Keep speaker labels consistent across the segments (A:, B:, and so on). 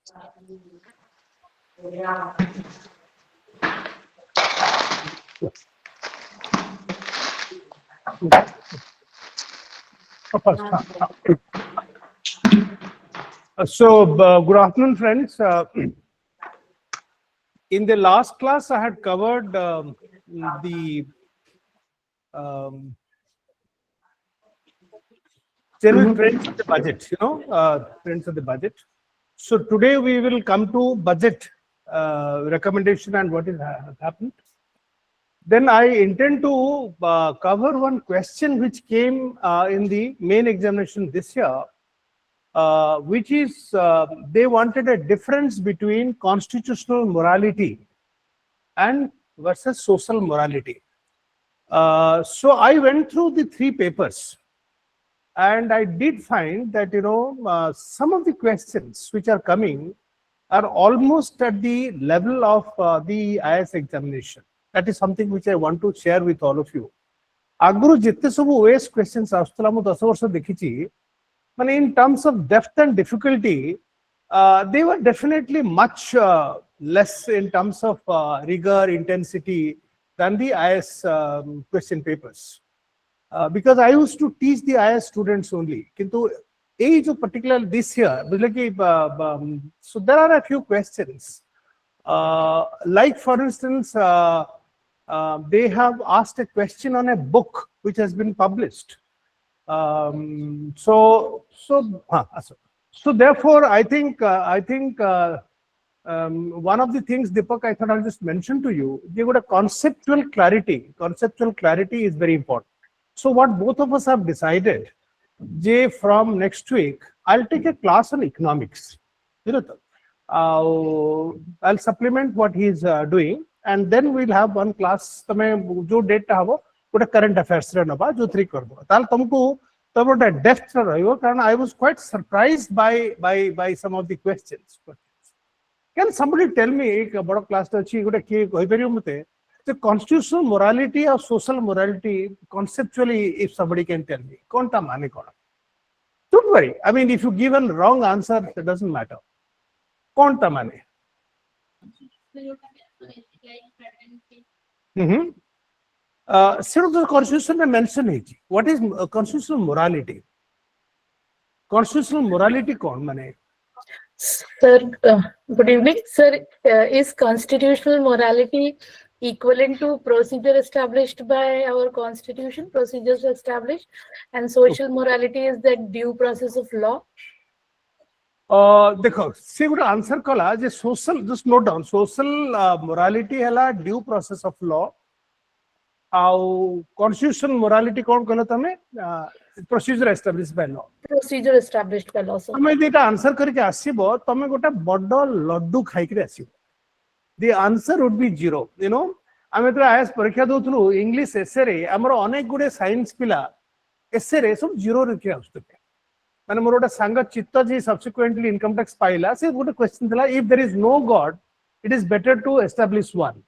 A: Good afternoon, friends. In the last class, I had covered the general trends of the budget, trends of the budget. So today we will come to budget recommendation and what has happened. Then I intend to cover one question which came in the main examination this year, which is they wanted a difference between constitutional morality and versus social morality. So I went through the three papers, and I did find that some of the questions which are coming are almost at the level of the IAS examination. That is something which I want to share with all of you. Agru jitte sabu OAS questions astula mu 10 varsha dekhichi, mane in terms of depth and difficulty, they were definitely much less in terms of rigor, intensity than the IAS question papers. Because I used to teach the IAS students only. Kintu age of particular this year, so there are a few questions. Like for instance, they have asked a question on a book which has been published. So therefore, I think one of the things, Deepak, I thought I'll just mention to you, they got a conceptual clarity. Conceptual clarity is very important. So what both of us have decided, Jay, from next week, I'll take a class on economics. I'll supplement what he's doing, and then we'll have one class. जो date हवो, वो current affairs रे नबा जो 3 कर दो. ताल तुमको तब depth रहियो, कारण I was quite surprised by some of the questions. Can somebody tell me एक बड़ा class तो अच्छी गोटे किए कोई परियो मते the constitutional morality or social morality conceptually, if somebody can tell me, कौन ता माने कौन? Don't worry. I mean, if you give a wrong answer, it doesn't matter. कौन ता माने? Sir, the constitution mention है जी. What is constitutional morality? Constitutional morality कौन माने?
B: Sir, good evening. Sir, is constitutional morality equivalent to procedure established by our constitution, procedures established, and social morality is the due process of law?
A: देखो से good answer कला जे social, just note down, social morality हैला due process of law, आउ constitutional morality कोन कहलो तमे procedure established by law.
B: Procedure established by law, sir.
A: तमे देटा आंसर करके आसीबो, तमे गोटा बड्डो लड्डू खाइ के आसीबो. The answer would be 0. आमे तो आईएएस परीक्षा दोथलु इंग्लिश एसे रे हमर अनेक गुडे साइंस पिला एसे रे सब 0 रखे आस्तते. माने मोर गोटा सांग चित्त जे सब्सिक्वेंटली इनकम टैक्स पाइला, से गोटे क्वेश्चन थला, if there is no God it is better to establish one.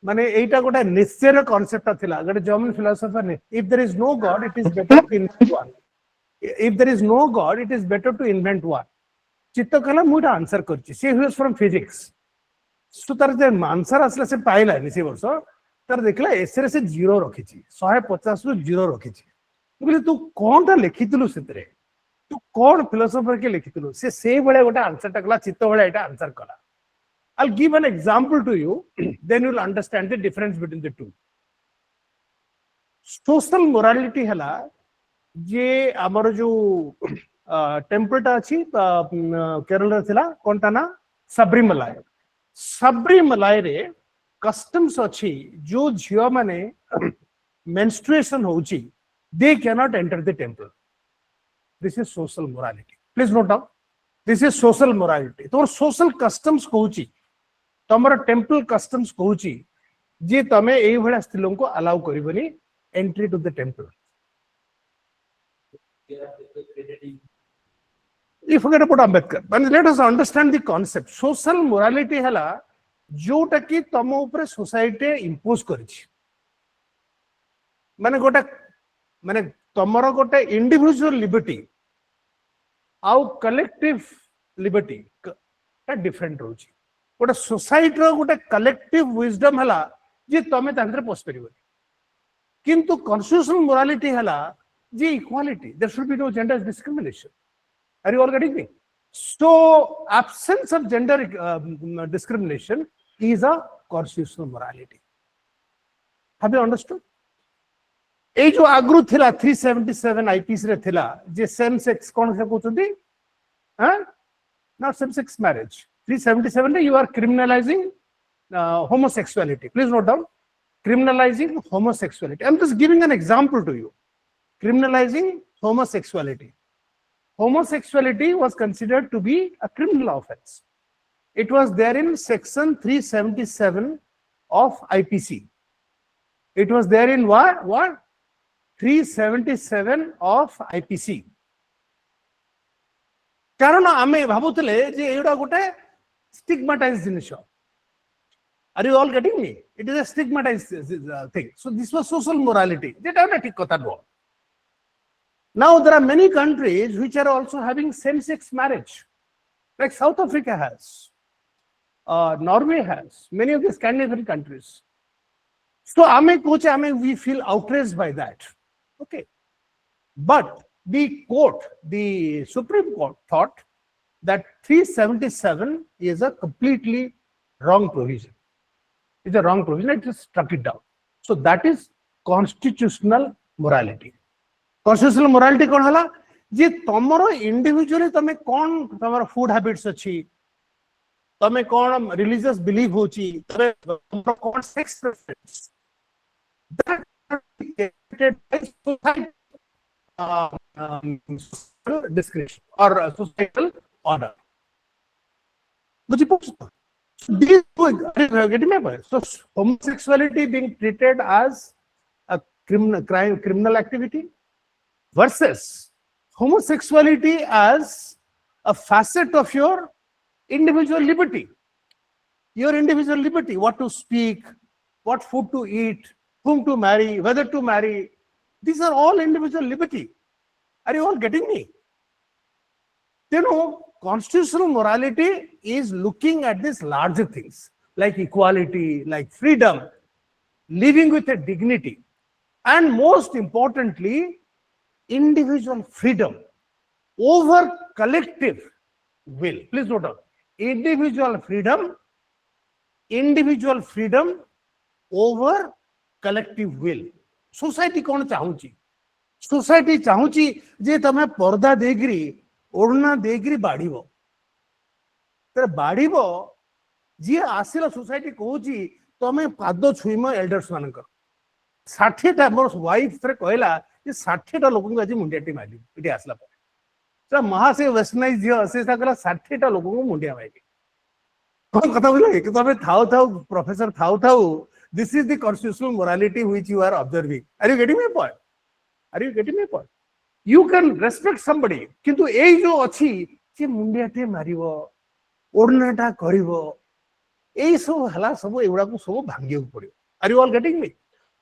A: माने एटा गोटा निश्चय कांसेप्ट थिला, गोटे जर्मन फिलोसोफर ने, if there is no God it is better to invent one. If there is no God it is better to invent one. Chitta कला मुटा answer करछि, she was from physics. So तार जे answer असला से पाइला नि से वर्ष तार देखला एसरे से 0 रखिछि, 150 रु 0 रखिछि. बोले तू कोन ता लिखितलु सेतरे, तू कोन फिलोसोफर के लिखितलु, से बळे गोटा आंसर टकला चित्त बळे एटा आंसर कला. I'll give an example to you, then you'll understand the difference between the two. Social morality हला जे हमर जो टेम्पल टा अछि केरल रे थिला, कोन ता ना सबरीमलाई. सबरीमलाई रे कस्टम्स अछि जो झियो माने मेंस्ट्रुएशन होउची, they cannot enter the temple. This is social morality. Please note down. This is social morality. तो social customs कहउची, तमरा temple customs कहउची जे तमे एई भळा स्थिलों को allow करिबनी entry to the temple. You forget about Ambedkar. But let us understand the concept. Social morality हला जोटा कि तम ऊपर society impose करिछि. माने गोटा माने तमरो गोटे इंडिविजुअल लिबर्टी आउ कलेक्टिव लिबर्टी ता डिफरेंट रोची गोटे सोसाइटी रो गोटे कलेक्टिव विजडम हला जे तमे तांद्रे पोस परिबो किंतु कॉन्स्टिट्यूशनल मोरालिटी हला जे equality there should be no gender discrimination are you all getting me so absence of gender discrimination is a constitutional morality have you understood ए जो आगु थिला 377 आईपीसी रे थिला जे सेम सेक्स कोन से कहउछथि हां नॉट सेम सेक्स मैरिज 377 रे you are criminalising homosexuality please note down criminalizing homosexuality I'm just giving an example to you criminalizing homosexuality was considered to be a criminal offense it was there in section 377 of IPC it was there in what 377 of IPC कारण आमे भाबुतले जे एडा गोटे स्टिग्माटाइज्ड जिनिस are you all getting me it is a stigmatized thing so this was social morality that is ठीक कथा no now there are many countries which are also having same sex marriage like South Africa has Norway has many of the Scandinavian countries so we feel outraged by that okay but the Supreme Court thought that 377 is a completely wrong provision it's a wrong provision it just struck it down so that is constitutional morality constitutional morality कोन हला जे तमरो individually तमे कोन तमरो food habits अछि तमे कोन religious belief होची तमे तमरो कोन sex preference that created by society discretion or societal order बुझी पछता these getting my point so homosexuality being treated as a criminal activity versus homosexuality as a facet of your individual liberty what to speak what food to eat whom to marry whether to marry these are all individual liberty are you all getting me you know constitutional morality is looking at these larger things like equality like freedom living with a dignity and most importantly individual freedom over collective will please note down individual freedom over collective will society cone चाहूची society चाहूची जे तमे पर्दा देगरी ओढ़ना देगरी बाड़ीबो तर बाड़ीबो जे आसिला society कहूची तमे पाद छुईम elders मानकर 60 टा मोर wife रे कहला जे 60 टा लोगन आज मुंडियाटी मारी इटी आसला पर त महासे वेस्टर्नाइज जे असे सकला 60 टा लोगन को मुंडिया मारी कोन कथा बोले कि तमे थाउ professor थाउ this is the constitutional morality which you are observing are you getting my point you can respect somebody किंतु एई जो अछि जे मुंडियाटे मारिवो ओडनाटा करिवो एई सब हला सब एउडा को सब भांगियो पड़ियो are you all getting me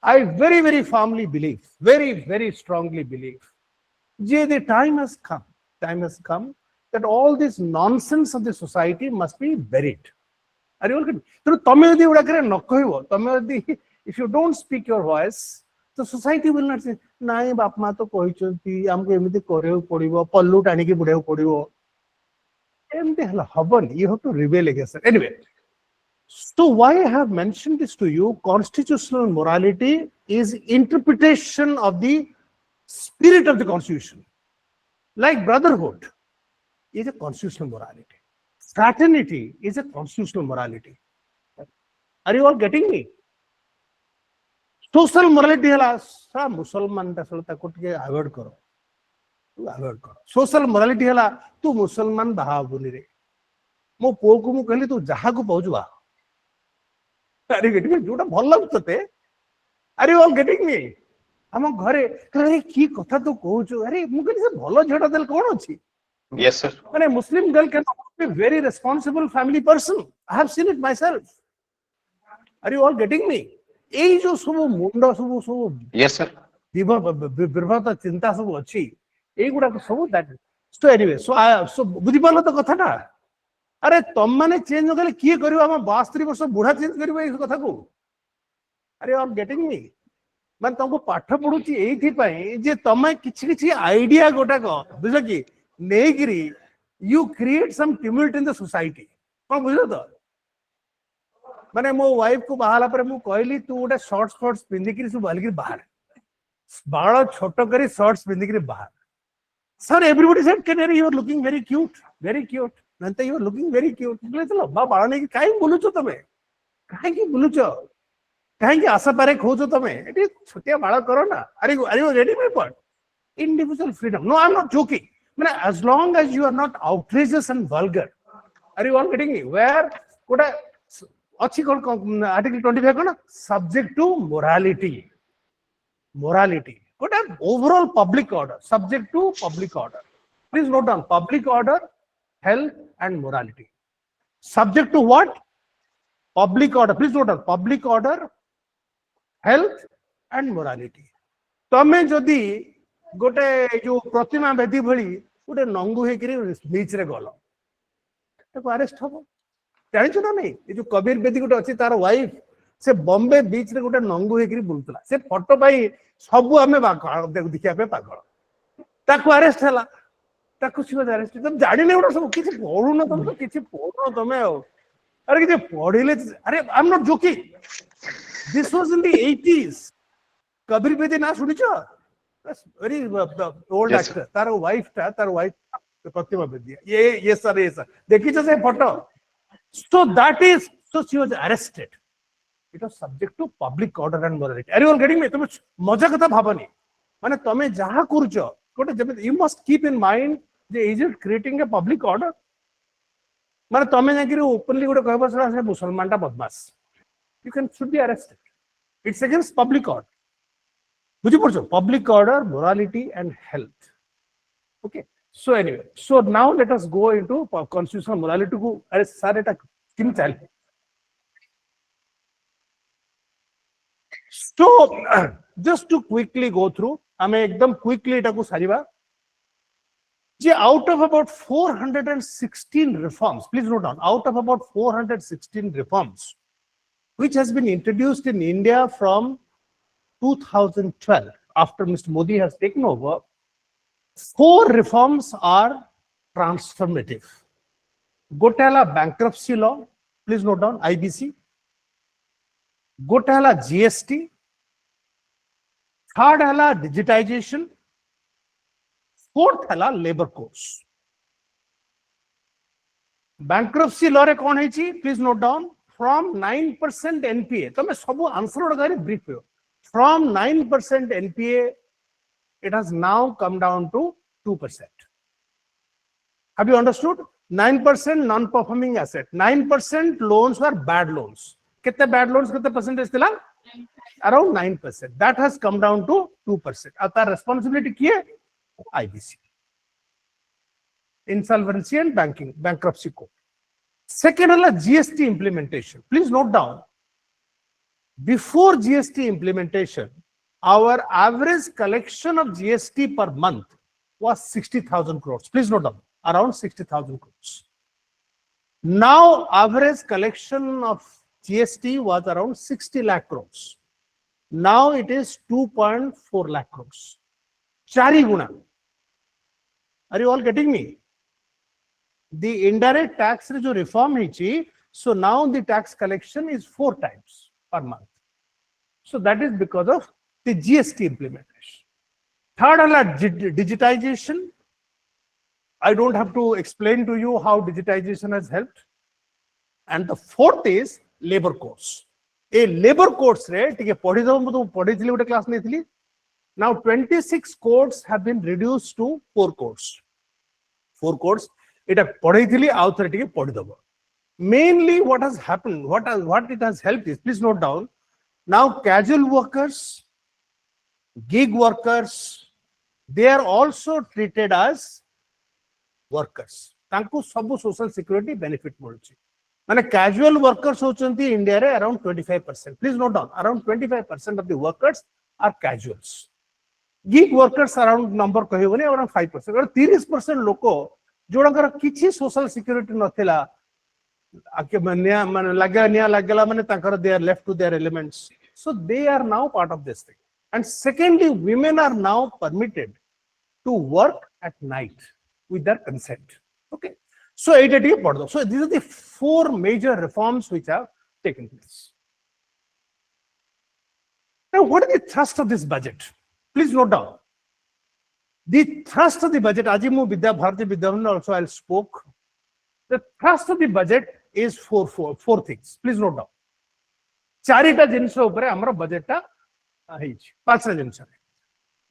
A: I very firmly believe very strongly believe J the time has come that all this nonsense of the society must be buried are you all getting so तमे यदि एउडा करे न कहइबो तमे यदि if you don't speak your voice the society will not say नाई बाप मा तो कहिचंती हमको एमिति करेउ पड़िबो पल्लू टाणी के बुडेउ पड़िबो एमते हला हबन you have to rebel against it anyway so why I have mentioned this to you constitutional morality is interpretation of the spirit of the constitution like brotherhood is a constitutional morality fraternity is a constitutional morality are you all getting me social morality हला सा मुसलमान दसलता को के avoid करो social morality हला तू मुसलमान बाहाबुनी रे मो पो को मु कहली तू जहा को पहुचबा अरे गेट में जोटा भल लागतते अरे ऑल गेटिंग मी हम घरे अरे की कथा तो कहूछु अरे मु कहली से भलो झटा देल कोन अछि
C: यस सर
A: माने Muslim girl can be very responsible family person I have seen it myself are you all getting me एई जो सब मुंडा सब
C: यस सर
A: बिरभात चिंता सब अछि एई गुडा सब दैट सो एनीवे सो बुझी पालो तो कथा ना अरे तुम मैंने चेंज हो किए कर 62 वर्ष बुढ़ा चेंज कर कथा को अरे आर गेटिंग मी मैं तुमको पाठ पढ़ुची ये जे तुम कि आइडिया गोटाक बुझ कि नहीं you create some tumult in the society कौन बुझ तो माने मो वाइफ को बाहला पर मु कहली तू गोटे शॉर्ट्स शॉर्ट्स पिंधिकी सब बालिकी बाहर बाल छोट करी शॉर्ट्स पिंधिकी बाहर sir everybody said can you are looking very cute नंतर you are looking very cute बोले चलो बा बाल नहीं काई बोलुचो तमे काई की बोलुचो काई की आशा पारे खोजो तमे एटी छोटिया बाल करो ना are you ready my point individual freedom no I am not joking माने as long as you are not outrageous and vulgar are you all getting me where कोटा अच्छी कौन आर्टिकल 25 कोन सब्जेक्ट टू मोरालिटी कोटा overall public order subject to public order please note down public order health and morality subject to what public order please note down public order health and morality तमे जदी गोटे जो प्रतिमा बेदी भली गोटे नंगु हेकरी बीच रे गलो ताको अरेस्ट हबो जानिছো ना नहीं ये जो कबीर बेदी गोटे अछि तार वाइफ से बॉम्बे बीच रे गोटे नंगु हेकरी बुलतला से फोटो पाई सब हमें देखिया पे पागल ताको अरेस्ट हला ताको सिवा अरेस्ट तुम जानि नै गोटे सब किछि पढु न तुम किछि पढु तमे अरे किछि पढिले अरे I am not joking this was in the 80s Kabir Bedi ना सुनिছো वेरी ओल्ड एक्टर तार वाइफ प्रतिमा बेदी ये सर देखी से photo so that is so she was arrested it was subject to public order and morality are you all getting me तुम मजा कथा भाबनी माने तमे जहा करछो गोटे जब you must keep in mind J is it creating a public order माने तमे जाकि ओपनली गोटे कहबो से मुसलमान टा बदमाश you can should be arrested it's against public order बुझी पड़ो public order morality and health okay so anyway so now let us go into constitutional morality को अरे सर एटा किन चल so just to quickly go through हमें एकदम quickly एटा को सारिबा जे out of about 416 reforms please note down out of about 416 reforms which has been introduced in India from 2012 after Mr. Modi has taken over 4 reforms are transformative gotala bankruptcy law please note down IBC gotala GST third hala digitization fourth hala labor codes bankruptcy law re kon hechi please note down from 9% NPA tame sabu answer odagare brief ho from 9% NPA, it has now come down to 2%. Have you understood? 9% non-performing asset. 9% loans were bad loans. Kitte bad loans, kitte percentage thila? Around 9%. That has come down to 2%. Aata responsibility kiye? IBC. Insolvency and bankruptcy code. Second is GST implementation. Please note down. Before GST implementation, our average collection of GST per month was 60,000 crores. Please note down, around 60,000 crores. Now, average collection of GST was around 60 lakh crores. Now it is 2.4 lakh crores. Chari guna. Are you all getting me? The indirect tax reform hichi, so now the tax collection is 4 times per month. So that is because of the GST implementation. Third, digitization. I don't have to explain to you how digitization has helped. And the fourth is labor codes. A labor codes rate, class now 26 codes have been reduced to 4 codes. 4 codes. Mainly what has happened, what it has helped is, please note down, now casual workers, gig workers, they are also treated as workers. Tanku sabu social security benefit mulchi. Mane casual workers hochanti India re around 25%. Please note down, around 25% of the workers are casuals. Gig workers around number kahibani around 5%. Or 30% loko जोड़कर किछि social security नथिला they are left to their elements. So they are now part of this thing. And secondly, women are now permitted to work at night with their consent. Okay. So these are the 4 major reforms which have taken place. Now, what is the thrust of this budget? Please note down. The thrust of the budget, Ajimu Vidya Bharati Vidyavan also I spoke. The thrust of the budget is four things. Please note down. Charita jinsa upare amara budget ta heichi. Panchta jinsa.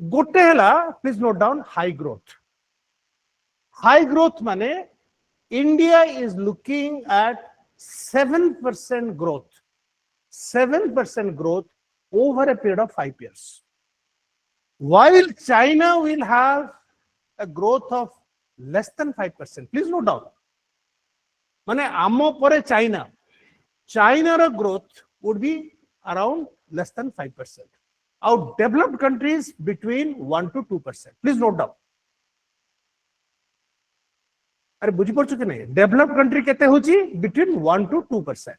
A: Gote hela, please note down, high growth. High growth mane India is looking at 7% growth. 7% growth over a period of 5 years. While China will have a growth of less than 5%. Please note down. Mane amo pore China's growth would be around less than 5%. Our developed countries between 1 to 2%. Please note down. अरे बुझी पड़छ कि नहीं developed country केते होची between 1 to 2%.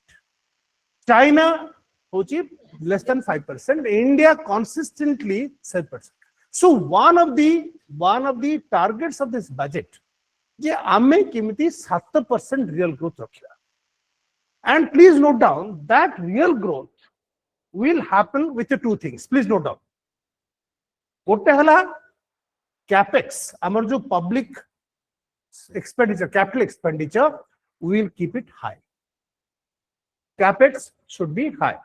A: China होची less than 5%. India consistently 7%. So one of the targets of this budget जे आमे किमिति 7% real growth रखिया. And please note down that real growth will happen with the 2 things. Please note down. गोटे हला capex हमर जो public expenditure, capital expenditure, we will keep it high. Capex should be high.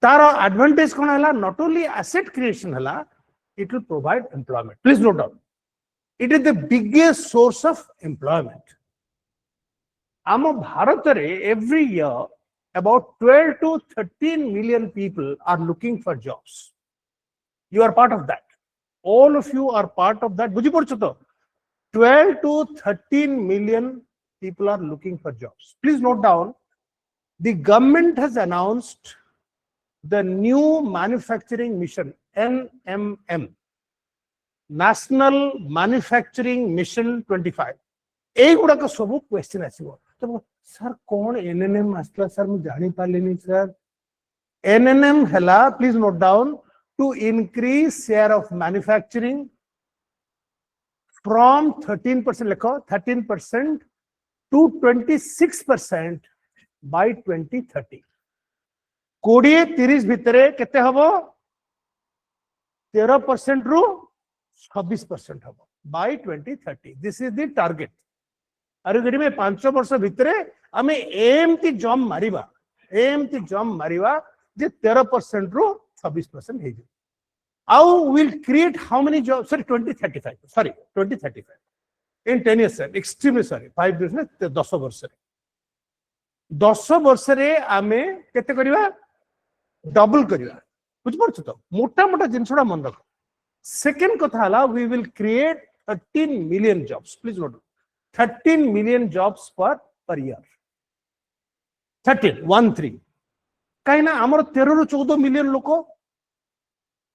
A: Tara advantage kona hela, not only asset creation hela, it will provide employment. Please note down. It is the biggest source of employment. Amo Bharatare, every year, about 12 to 13 million people are looking for jobs. You are part of that. All of you are part of that. Buji porchuto. 12 to 13 million people are looking for jobs. Please note down, the government has announced the new manufacturing mission, NMM, National Manufacturing Mission 25. एक गुड़ा का सबूत question ऐसे हुआ तो sir कौन NNM असला sir मैं जानी पाले नहीं सर NNM हला please note down to increase share of manufacturing from 13% लिखो 13% to 26% by 2030. 20-30 भितरे केते हबो 13% रु 26% हबो by 2030. This is the target. अरे गडी में 5 वर्ष भितरे हमें एमती जॉब मारिबा जे 13% रु 26% हे जे. How will create how many jobs? Sorry, 2035. Sorry, 2035. In 10 years, sir. Extremely sorry. 5 years, 10 वर्ष. 10 वर्ष रे आमे केते करिवा डबल करिवा. बुझ पड़छ तो मोटा मोटा जिनसडा मन रख. Second कथा हला we will create 13 million jobs. Please note. 13 million jobs per year. 13 काइना हमर 13 रु 14 million loco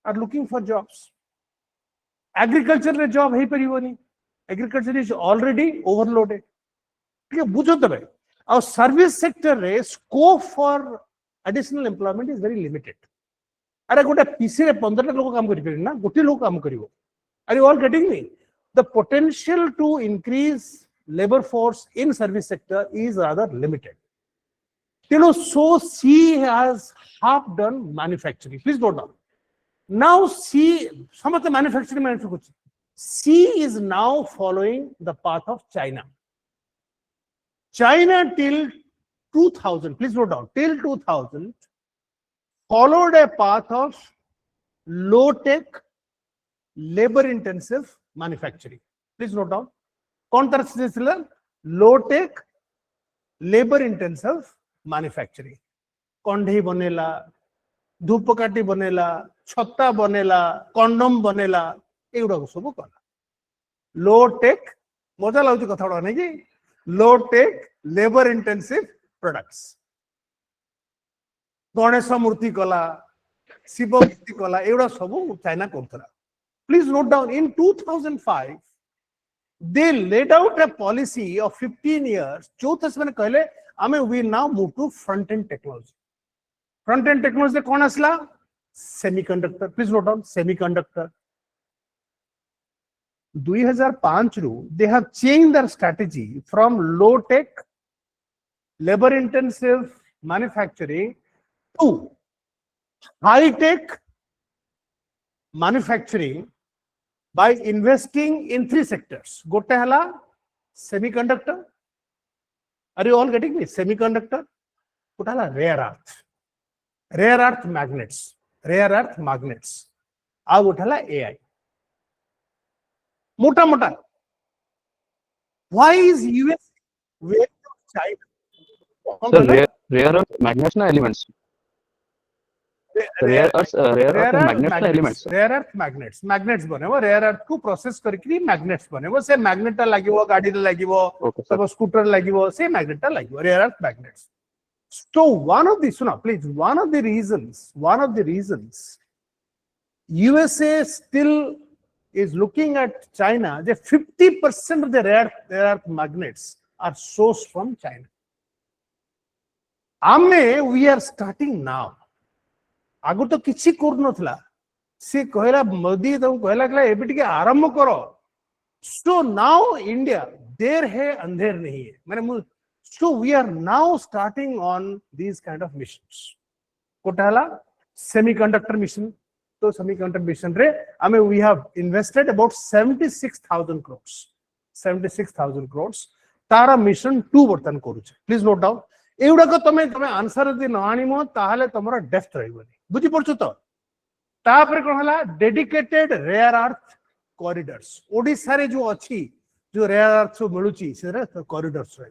A: are looking for jobs. Agriculture रे job है परिवनी. Agriculture is already overloaded. ठीक है बुझो तबे. Our service sector रे scope for additional employment is very limited. अरे गोटे पीसी रे 15 लोग काम करि ना गोटे लोग काम करिवो. Are you all getting me? The potential to increase labor force in service sector is rather limited. You know, so C has half done manufacturing. Please note down. Now C, some of the manufacturing. C is now following the path of China. China till 2000, please note down, till 2000 followed a path of low-tech, labor-intensive manufacturing. Please note down. Low-tech, labor-intensive manufacturing. Kondhi bonela, धूपकाठी बनेला छत्ता बनेला condom बनेला एगुडा सब कला लो take मजा लाउची कथा नहीं कि low tech labour intensive products Ganesh मूर्ति कला शिव मूर्ति कला एगुडा सब चाइना करथला. Please note down in 2005 they laid out a policy of 15 years. चौथस मैंने कहले आमे we now move to front end technology. Front end technology कौन असला? Semiconductor. Please note down semiconductor. 2005 ru they have changed their strategy from low tech, labor intensive manufacturing to high tech manufacturing by investing in 3 sectors. Gote hala semiconductor. Are you all getting me? Semiconductor. Kutala rare earth magnets. Aa uthala AI. Mota. Why is US wary of China?
C: Sir, rare earth magnets na elements. Rare earth magnets na elements.
A: Rare earth magnets bane wo rare earth को process करके magnets बने वो से magnet लागिवो गाड़ी लागिवो तब scooter लागिवो से magnet लागिवो rare earth magnets. So one of the reasons USA still is looking at China, the 50% of the rare earth magnets are sourced from China. We are starting now. आगु तो किसी core नथला से कहला मोदी तो कहला कि एबे टिके आरंभ करो. So now India देर है अंधेर नहीं है माने. So we are now starting on these kind of missions. कोटाला semiconductor mission. So semiconductor mission रे we have invested about 76,000 crores. 76,000 crores. Tara mission 2 वर्तन करूचे. Please note down. एवढा को तमे आंसर दि न आनिमो ताहले तमरा डेप्थ रहबनी. बुझी पड़छु तो. तापर कोन हला dedicated rare earth corridors. Odisha रे जो अछि जो रेयर अर्थ सो मिलुची से कॉरिडोर्स रहे.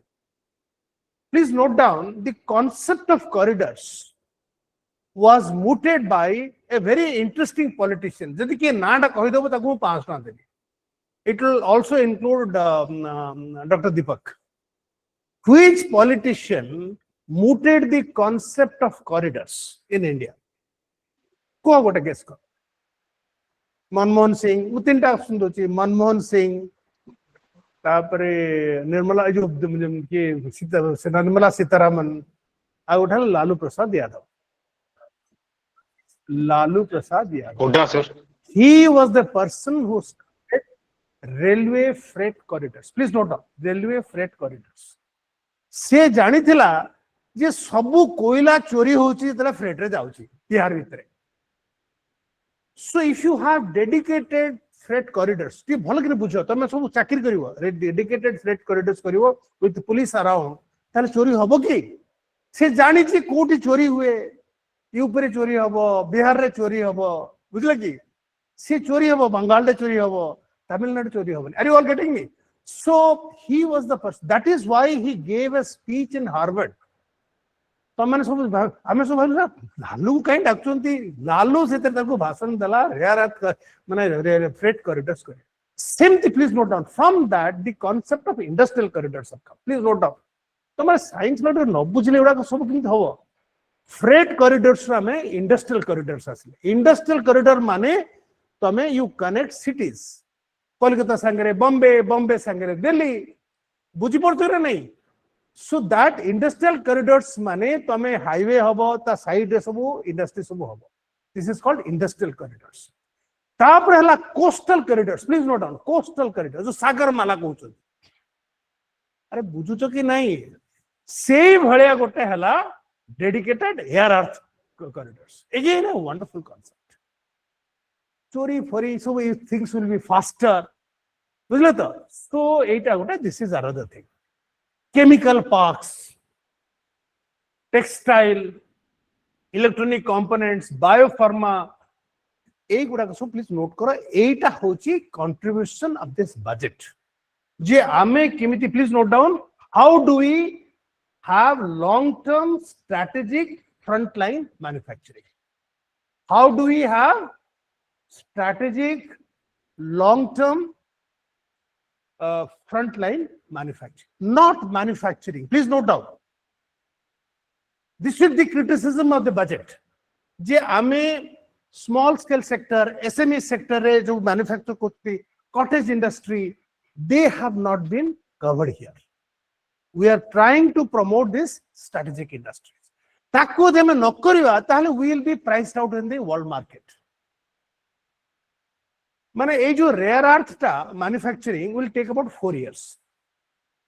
A: Please note down the concept of corridors was mooted by a very interesting politician. Jodi ke naada kahi debo taku 5 na debi. It will also include Dr. Deepak. Which politician mooted the concept of corridors in India? Ko gote guess kar. Manmohan Singh. Utinta option dochi. Manmohan Singh. तापरे निर्मला जो के Nirmala Sitharaman. I would have Lalu Prasad Yadav.
C: Huda, sir.
A: He was the person who started railway freight corridors. Please note down railway freight corridors. से जानी थिला जे सबु कोयला चोरी होची तला फ्रेट रे जाउची बिहार भितरे. So if you have dedicated freight corridors, ती भल के बुझो तमे सब चाकरी करिवो dedicated freight corridors करिवो with police around ताले चोरी हबो की. से जानी छी कोठी चोरी हुए यूपी रे चोरी हबो बिहार रे चोरी हबो बुझला की. से चोरी हबो बंगाल रे चोरी हबो तमिलनाडु चोरी हबो. Are you all getting me? So he was the person. That is why he gave a speech in Harvard. तो मैंने सब हमें सब लालू कहीं डाक्चुंती लालू से तेरे को भाषण दला रेयर मैंने फ्रेट कॉरिडोर्स को. Same thing, please note down. From that, the concept of industrial corridors have come. Please note down. तो मैं साइंस में तो न बुझले उड़ा को सब किंत हवो. फ्रेट कॉरिडोर्स में इंडस्ट्रियल कॉरिडोर्स असले. इंडस्ट्रियल कॉरिडोर माने तो में you connect cities. Kolkata संगरे Bombay संगरे Delhi बुझी पड़तो रे नहीं. So that industrial corridors माने तमे हाईवे हबो ता साइड रे सबु इंडस्ट्री सबु हबो. This is called industrial corridors. तापर हला coastal corridors. Please note down coastal corridors जो सागर माला कहउछ. अरे बुझुछ कि नहीं से भलिया गोटे हला dedicated air earth corridors. Again a wonderful concept. चोरी फरी सब things will be faster. बुझले तो. So एटा गोटे this is another thing. Chemical parks, textile, electronic components, biopharma. So please note karo, एटा होची contribution of this budget. जे आमे किमिति please note down. How do we have long-term strategic frontline manufacturing? How do we have strategic long-term frontline manufacturing, not manufacturing? Please note down. This is the criticism of the budget. जे आमे small scale sector, SME sector रे जो manufacture करती, cottage industry, they have not been covered here. We are trying to promote this strategic industries. ताको जब हम न करिवा ताहले we will be priced out in the world market. माने ये जो rare earth टा manufacturing will take about 4 years.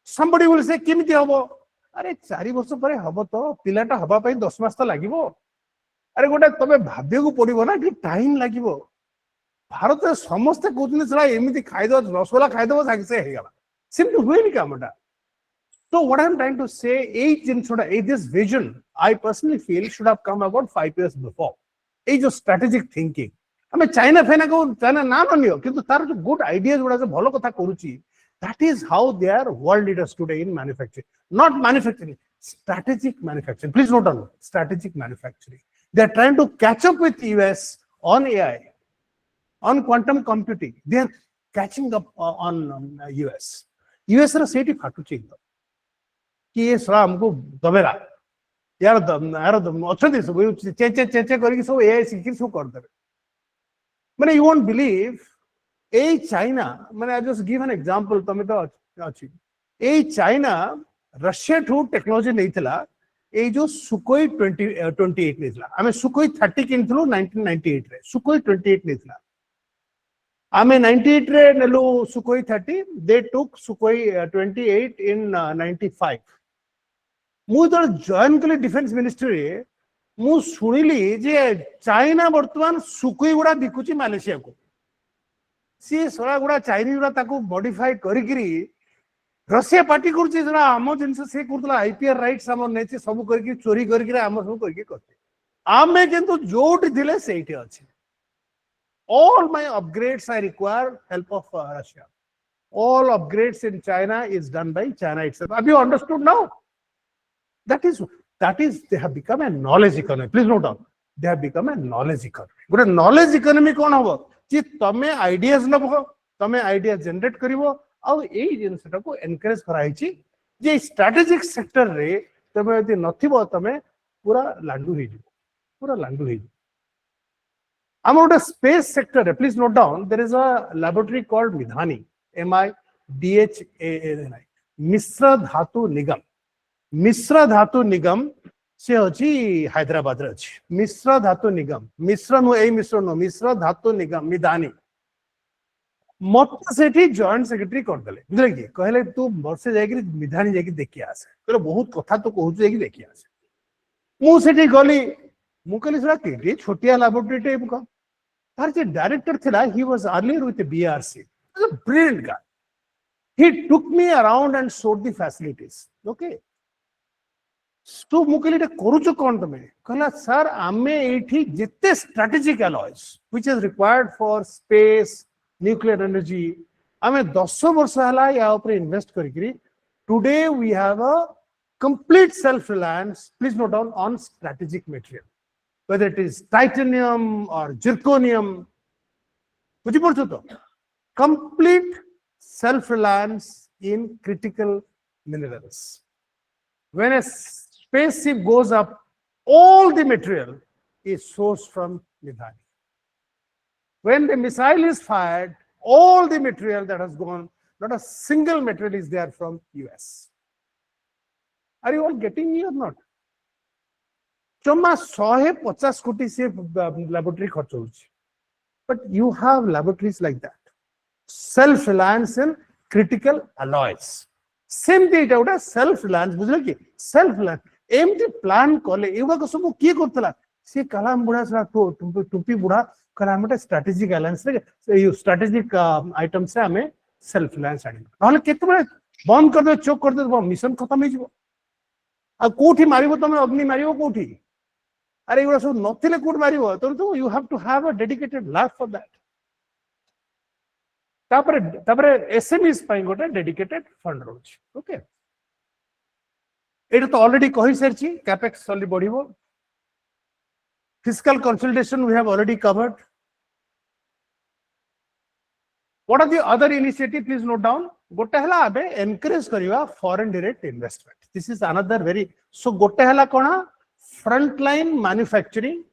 A: Somebody will say किमिति हबो अरे 4 वर्ष परे हबो तो पिलाटा हबा पई 10 मास तो लागिवो अरे गोटे तमे भाबियको पड़िबो ना कि टाइम लागिवो भारत रे समस्त कोथिने चला एमिति खाइदो रसगोला खाइदो सागे से हे गला simple हुएनी कामटा. So what I am trying to say, this vision, I personally feel should have come about 5 years before. This is strategic thinking. I mean, China na কিন্তু তার যে good ideas গুলো আছে ভালো কথা করুচি. That is how they are world leaders today in manufacturing. Not manufacturing, strategic manufacturing. Please note down, strategic manufacturing. They are trying to catch up with US on AI, on quantum computing. They are catching up on US. US रा सेठी फाटुची कि ये साला हमको दबेरा यार अच्छे सब चे करके सब एआई सीखी सब कर देबे. माने you won't believe A China माने I just give an example तमे तो अछि ए चाइना रशिया ठू टेक्नोलॉजी नैथिला ए जो सुकोई 28 नैथिला हमें सुकोई 30 किनथलो 1998 रे सुकोई 28 नैथिला आमे 98 रे नेलो सुकोई 30 they took सुकोई 28 in 95. मु तो जॉइन कले डिफेंस मिनिस्ट्री मु सुनिली जे चाइना वर्तमान सुकोई गुडा बिकुची मालेशिया को सी सोरा गुडा चाइनीज गुडा ताको मॉडिफाई करिकरी रशिया पार्टी करछि जरा आम जिंस से करतला आईपीआर राइट्स हम नेछि सब करके चोरी करके आम सब करके करते आमे किंतु जोट दिले सेठी अछि. All my upgrades I require help of Russia. All upgrades in China is done by China itself. Have you understood now? That is they have become a knowledge economy. Please note down. They have become a knowledge economy. But a knowledge economy कौन होगा? कि तमे ideas लबो, तमे ideas generate करिवो, और यही जिनसटा को encourage कराइछि जे strategic sector रे तमे यदि नथिबो तमे पूरा लांडू हेजि, पूरा लांडू हेजि. About the space sector, please note down, there is a laboratory called Midhani, MIDHANI, MISHRA Dhatu Nigam. MISHRA Dhatu Nigam से अछि हैदराबाद रे अछि. MISHRA Dhatu Nigam. MISHRA no a MISHRA no MISHRA Dhatu Nigam Midhani. मत सेठी joint secretary कर देले. बुझले कि कहले तू वर्षे जाय कि मिधानी जाय कि देखि आसे. कहले बहुत कथा तो कहू जाय कि देखि आसे. मु सेठी गली मु कहली सरा के छोटिया लैबोरेटरी टाइप का तार जे डायरेक्टर थिला he was earlier with the BRC. He was a brilliant guy. He took me around and showed the facilities. Okay. तो मु कहली करूछु कोन तमे कहला सर आमे एठी जिते strategic alloys which is required for space nuclear energy आमे 10 वर्ष हला या ऊपर इन्वेस्ट करिकरी today we have a complete self-reliance. Please note down on strategic material, whether it is titanium or zirconium. Complete self-reliance in critical minerals. When a spaceship goes up, all the material is sourced from Midhani. When the missile is fired, all the material that has gone, not a single material is there from US. Are you all getting me or not? Choma 150 कोटी से laboratory खर्च होउछि. But you have laboratories like that. Self-reliance in critical alloys. Same thing Etah self-reliance बुझले कि self-reliance एमती plan कले एगुडा को सब की करतला से कलाम बुढ़ा सला टोपी बुढ़ा कलाम स्ट्रेटेजिक अलायंस रे स्ट्रेटेजिक आइटम से हमें self-reliance आनी नहले केते बळे बंद कर दे चोक कर दे मिशन खत्म हो जिवो. आ कोठी मारिबो तमे अग्नि मारिबो कोठी अरे एगुडा सब नथिले कोठ मारिबो तो you have to have a dedicated lab for that. तापरे एसएमईज पाई गोटे डेडिकेटेड फंड रोच. ओके एटा तो ऑलरेडी कहि सरछि कैपेक्स सली बढ़िबो. Fiscal consolidation we have already covered. What are the other initiatives? Please note down. गोटे हला आबे एनकरेज करिवा foreign direct investment. This is another very so गोटे हला कोना फ्रंट लाइन मैन्युफैक्चरिंग.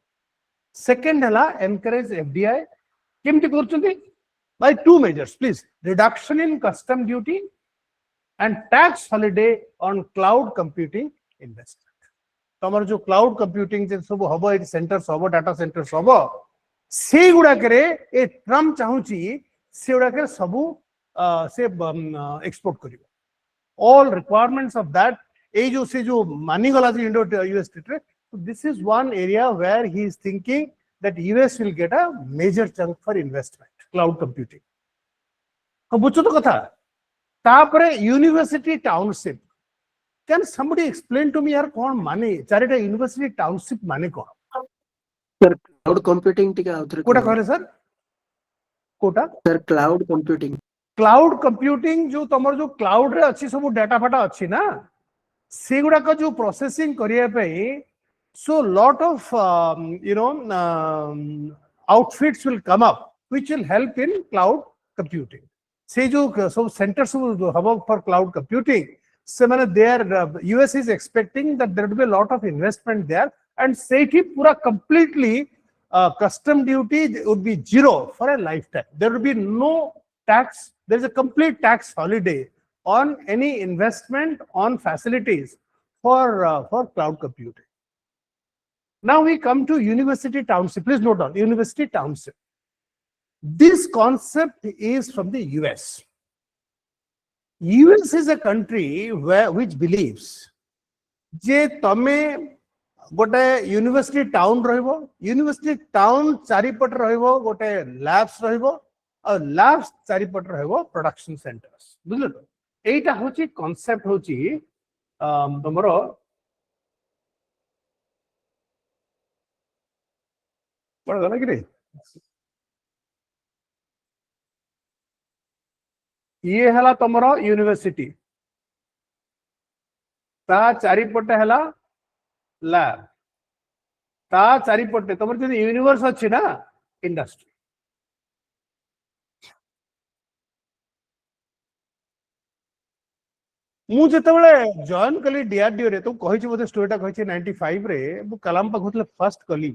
A: सेकंड हला एनकरेज एफडीआई. केमति करछथि by two measures, please. Reduction in custom duty and tax holiday on cloud computing investment. तमर जो क्लाउड कंप्यूटिंग जे सब हबो ए सेंटर्स हबो डाटा सेंटर्स हबो से गुडा करे ए ट्रम्प चाहूची से गुडा करे सबु से एक्सपोर्ट करिवो all requirements of that ए जो से जो मानी गला जे Indo US trade. So this is one area where he is thinking that US will get a major chunk for investment, cloud computing. अब बुझो तो कथा तापरे university township. Can somebody explain to me यार कौन माने चारिटा यूनिवर्सिटी टाउनशिप माने कौन?
D: सर क्लाउड कंप्यूटिंग टिका आउथरे
A: कोटा कहले सर कोटा
D: सर क्लाउड कंप्यूटिंग
A: जो तमर जो क्लाउड रे अछि सब डाटा फाटा अछि ना से गुडा का जो प्रोसेसिंग करिया पे so lot of outfits will come up which will help in cloud computing. से जो सब centers जो hub for cloud computing से माने there US is expecting that there will be a lot of investment there and सेठी पूरा completely custom duty would be zero for a lifetime. There will be no tax. There is a complete tax holiday on any investment on facilities for cloud computing. Now we come to university township. Please note down university township. This concept is from the US. US is a country which believes जे तमे गोटे university town रहिबो university town चारिपट रहिबो गोटे labs रहिबो और labs चारिपट रहिबो production centres बुझलो तो एटा होची कांसेप्ट होची तमरो पड़ गला कि रे ये हला तमरो यूनिवर्सिटी ता चारिपटे हला लैब ता चारिपटे तमर जे यूनिवर्स अछि ना इंडस्ट्री मु जेतेबेले जॉइन कली डीआरडीओ रे तो कहि छी बोते स्टोरीटा कहि छी 95 रे मु कलाम पा होतले फर्स्ट कली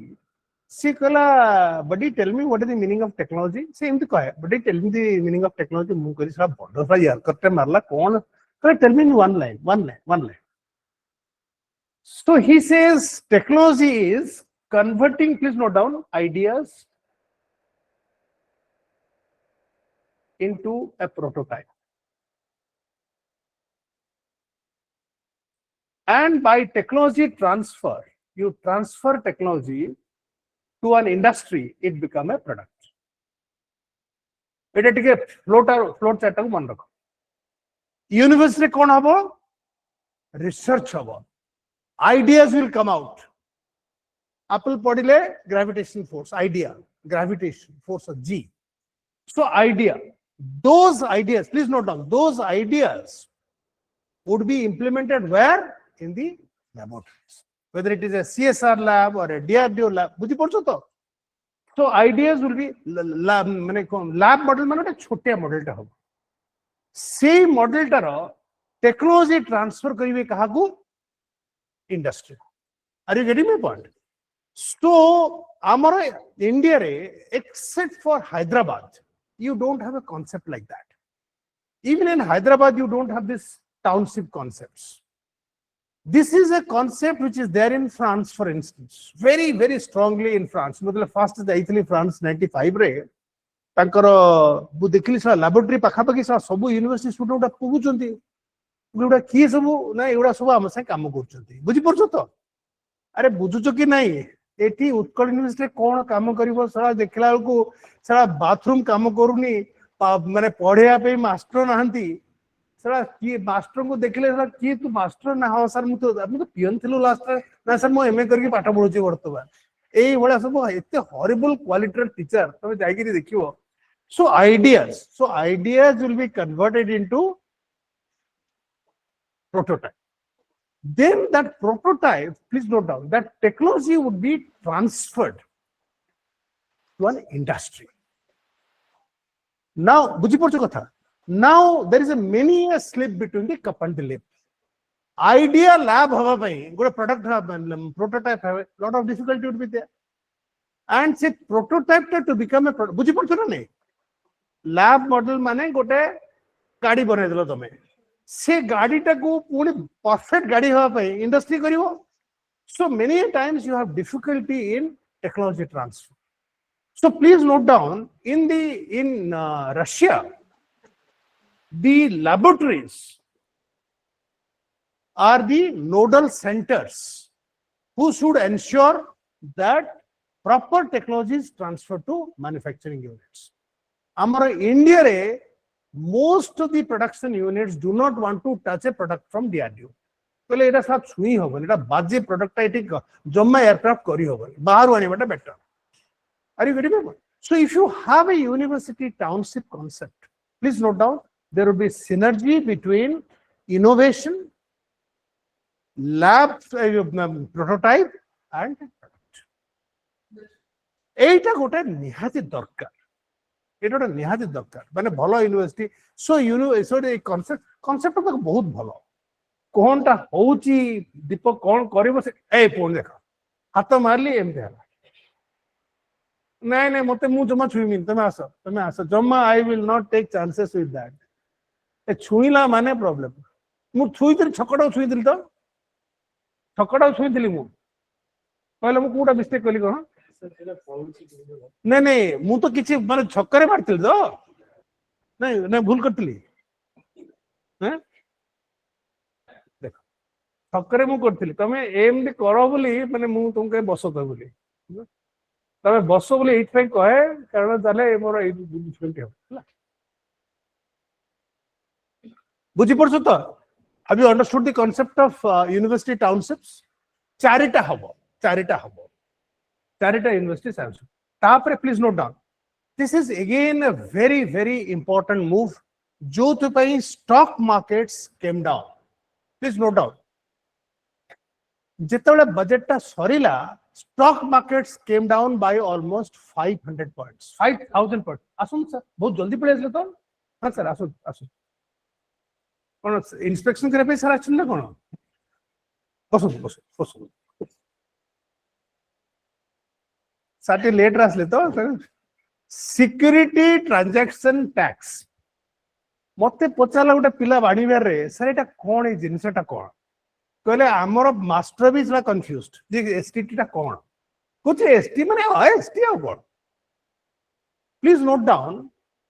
A: सी कला buddy tell me what is the meaning of technology से एमती कहे buddy tell me the meaning of technology मु करी सा बडो सा यार करते मारला कोन करे tell me one line So he says technology is converting, please note down, ideas into a prototype. And by technology transfer, you transfer technology to an industry, it become a product. It take float chart को मन रखो. University कौन हबो? Research हबो. Ideas will come out. Apple पढ़िले gravitation force, idea, gravitation force of G. So idea, those ideas, please note down, those ideas would be implemented where? In the laboratories. Whether it is a CSR lab or a DRDO lab, बुझी पड़छो तो? So ideas will be lab model माने छोटे model टा हो. से model tarot technology transfer करिवे कहा को industry. Are you getting my point? So, amara India re, except for Hyderabad, you don't have a concept like that. Even in Hyderabad, you don't have this township concepts. This is a concept which is there in France, for instance, very, very strongly in France. मतलब first is Italy, France 95 re. तांकर बु देखली सा laboratory पाखापाखी सा सब university student उडा पुगुचंती गुडा की सब ना एगुडा सब हम से काम करचंती बुझी पड़छो तो अरे बुझुचो कि नहीं एठी उत्कल यूनिवर्सिटी कोन काम करिवो सारा देखला को सारा बाथरूम काम करूनी माने पढिया पे मास्टर नाहंती सारा की मास्टर को देखले सारा की तू मास्टर ना हो सर मु तो पियन थिलो लास्ट ना सर मु एमए करके पाठ पढुची वर्तमान एई भला सब एते हॉरिबल क्वालिटी टीचर तमे जाई के देखिवो so ideas will be converted into prototype. Then that prototype, please note down, that technology would be transferred to an industry. Now, now there is a many a slip between the cup and the lip. Idea lab hava pai, good product prototype have lot of difficulty would be there. And say prototype to become a product. Lab model माने गोटे गाड़ी बने देलो तमे से गाड़ी टाकू पुणी परफेक्ट गाड़ी हवा पे industry करिवो so many times you have difficulty in technology transfer. So please note down in Russia the laboratories are the nodal centers who should ensure that proper technology is transferred to manufacturing units. Amara India re most of the production units do not want to touch a product from DRDO. कहले एटा सब छुई होबन एटा बाजे product eighty जम्मा aircraft करी होबन बाहर आनिबाटा better are you getting it so if you have a university township concept please note down there will be synergy between innovation lab prototype and product एटा गोटे निहाती दरकार एटा गोटे निहाती दरकार माने भलो यूनिवर्सिटी सो कॉन्सेप्ट तो बहुत भलो कोनटा होची दीपक कोन करिवो से ए फोन देखा हाथ मारली एमते हला नहीं नहीं मते मु जमा छुईमी तमे आसो जमा I will not take chances with that ए छुईला माने प्रॉब्लम मु छुईतिल छकड़ा छुईतिल तो छकड़ा छुईतिली मु कहले मु कोटा मिस्टेक कली कोन नहीं नहीं मु तो किछि माने छक्करे मारतिल तो नहीं नहीं भूल करतिली हैं छक्करे मु करतिली तमे एमडी करो बोली माने मु तुमके बसो तो बोली तमे बसो बोली एट पे कहे कारण ताले मोर एट डिफरेंट हो बुझी पड़छ तो have you understood the concept of university townships चारिटा यूनिवर्सिटी टाउनशिप तापरे please note down this is again a very very important move जो तो पई stock markets came down please note down जितेबाला बजेट टा सरीला stock markets came down by almost 500 points 5000 point आसुन सर बहुत जल्दी पड़े आसले तो हां सर आसुन आसुन कोन इंस्पेक्शन करे पे सर आछन ना कोन बसो साटी लेट आसले तो सिक्योरिटी ट्रांजैक्शन टैक्स मते पचाला गोटे पिला बाणीबार रे सर एटा कोन ए जिनिसटा कोन कहले आमर मास्टर भी इज कंफ्यूज्ड जे एसटीटी टा कोन कुछ एसटी माने एसटी आ कोन please note down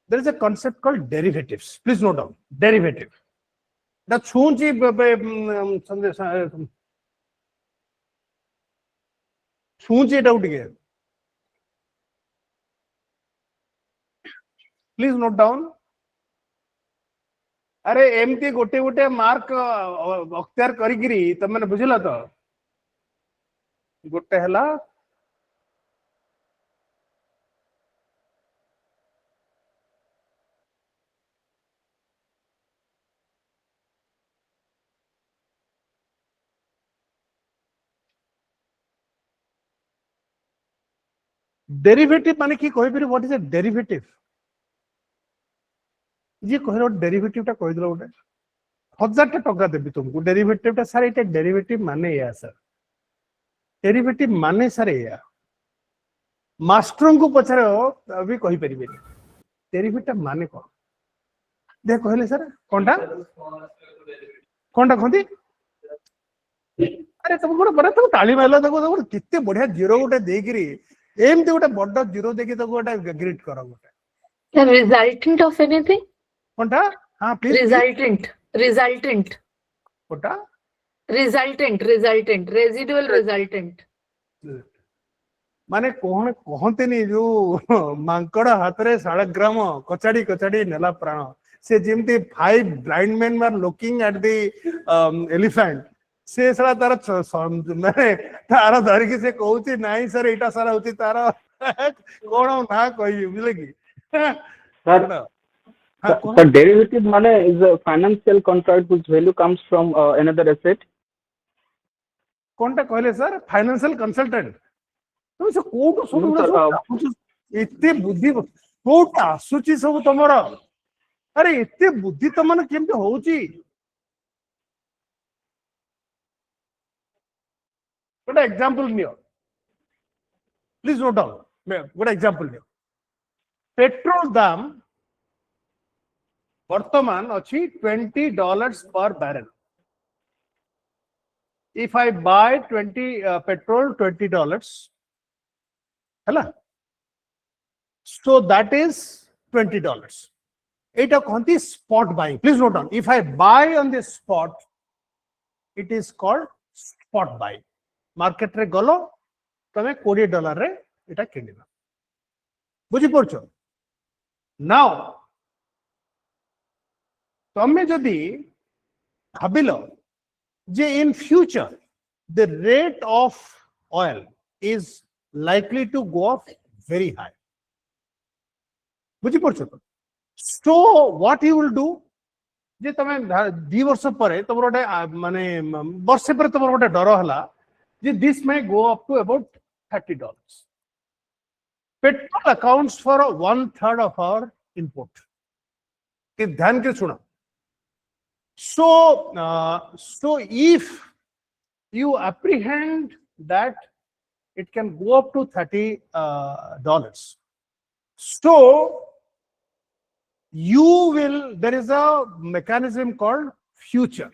A: there is a concept called derivatives please note down derivative दा छूंची संदेश छूंची एटा उठिके प्लीज नोट डाउन अरे एमती गोटे गोटे मार्क अख्तियार करिगिरी तमने बुझिला तो गोटे हला डेरिवेटिव माने की कहि फिर व्हाट इज अ डेरिवेटिव ये कहलो डेरिवेटिव टा कहि दिलो गोटे 1000 टका देबी तुमको डेरिवेटिव टा सर एटा डेरिवेटिव माने या सर डेरिवेटिव माने सर या मास्टर को पछरे अभी कहि परिबे डेरिवेटिव माने कोन दे कहले सर कोनटा खंती अरे तुम गोटे बड़ा तुम ताली मारलो देखो कितने बढ़िया जीरो गोटे देगिरी एमती गोटे बड़ जीरो देखि तो गोटे ग्रीट करो गोटे
B: रिजल्टेंट ऑफ एनीथिंग
A: कोनटा हां प्लीज
B: रिजल्टेंट
A: कोटा
B: रिजल्टेंट रेजिडुअल रिजल्टेंट
A: माने कोन कहतेनी जो मांकड़ हाथ रे शाळग्राम कचाड़ी कचाड़ी नेला प्राण से जेमती 5 blind man were looking at the elephant से सारा तार माने तार धरिकी से कहउची नाही सर एटा सारा होती तार कोन ना कहि बुझले की
C: The derivative money is a financial contract whose value comes from another asset.
A: कोनटा कहले सर फाइनेंशियल कंसल्टेंट तुम से कोट सब इत्ते बुद्धि कोट आसुची सब तमरा अरे इत्ते बुद्धि तमन केमते होउची What example neo please note down मैं what example नियो पेट्रोल दाम वर्तमान अच्छी $20 per barrel. If I buy 20 petrol $20, hello, so that is $20. It is spot buying. Please note down. If I buy on the spot, it is called spot buy. Market re galo, tame $20 re ita kindiba. बुझी पड़छ now तमे जदि भाबिलो जे in future the rate of oil is likely to go up very high बुझी पड़छ so what you will do जे तमे 2 वर्ष परे तमरो गोटे माने वर्ष पर तमरो गोटे डर हला जे this may go up to about $30. Petrol accounts for 1/3 of our input. ध्यान के सुनो. So if you apprehend that it can go up to $30, so you will. There is a mechanism called future.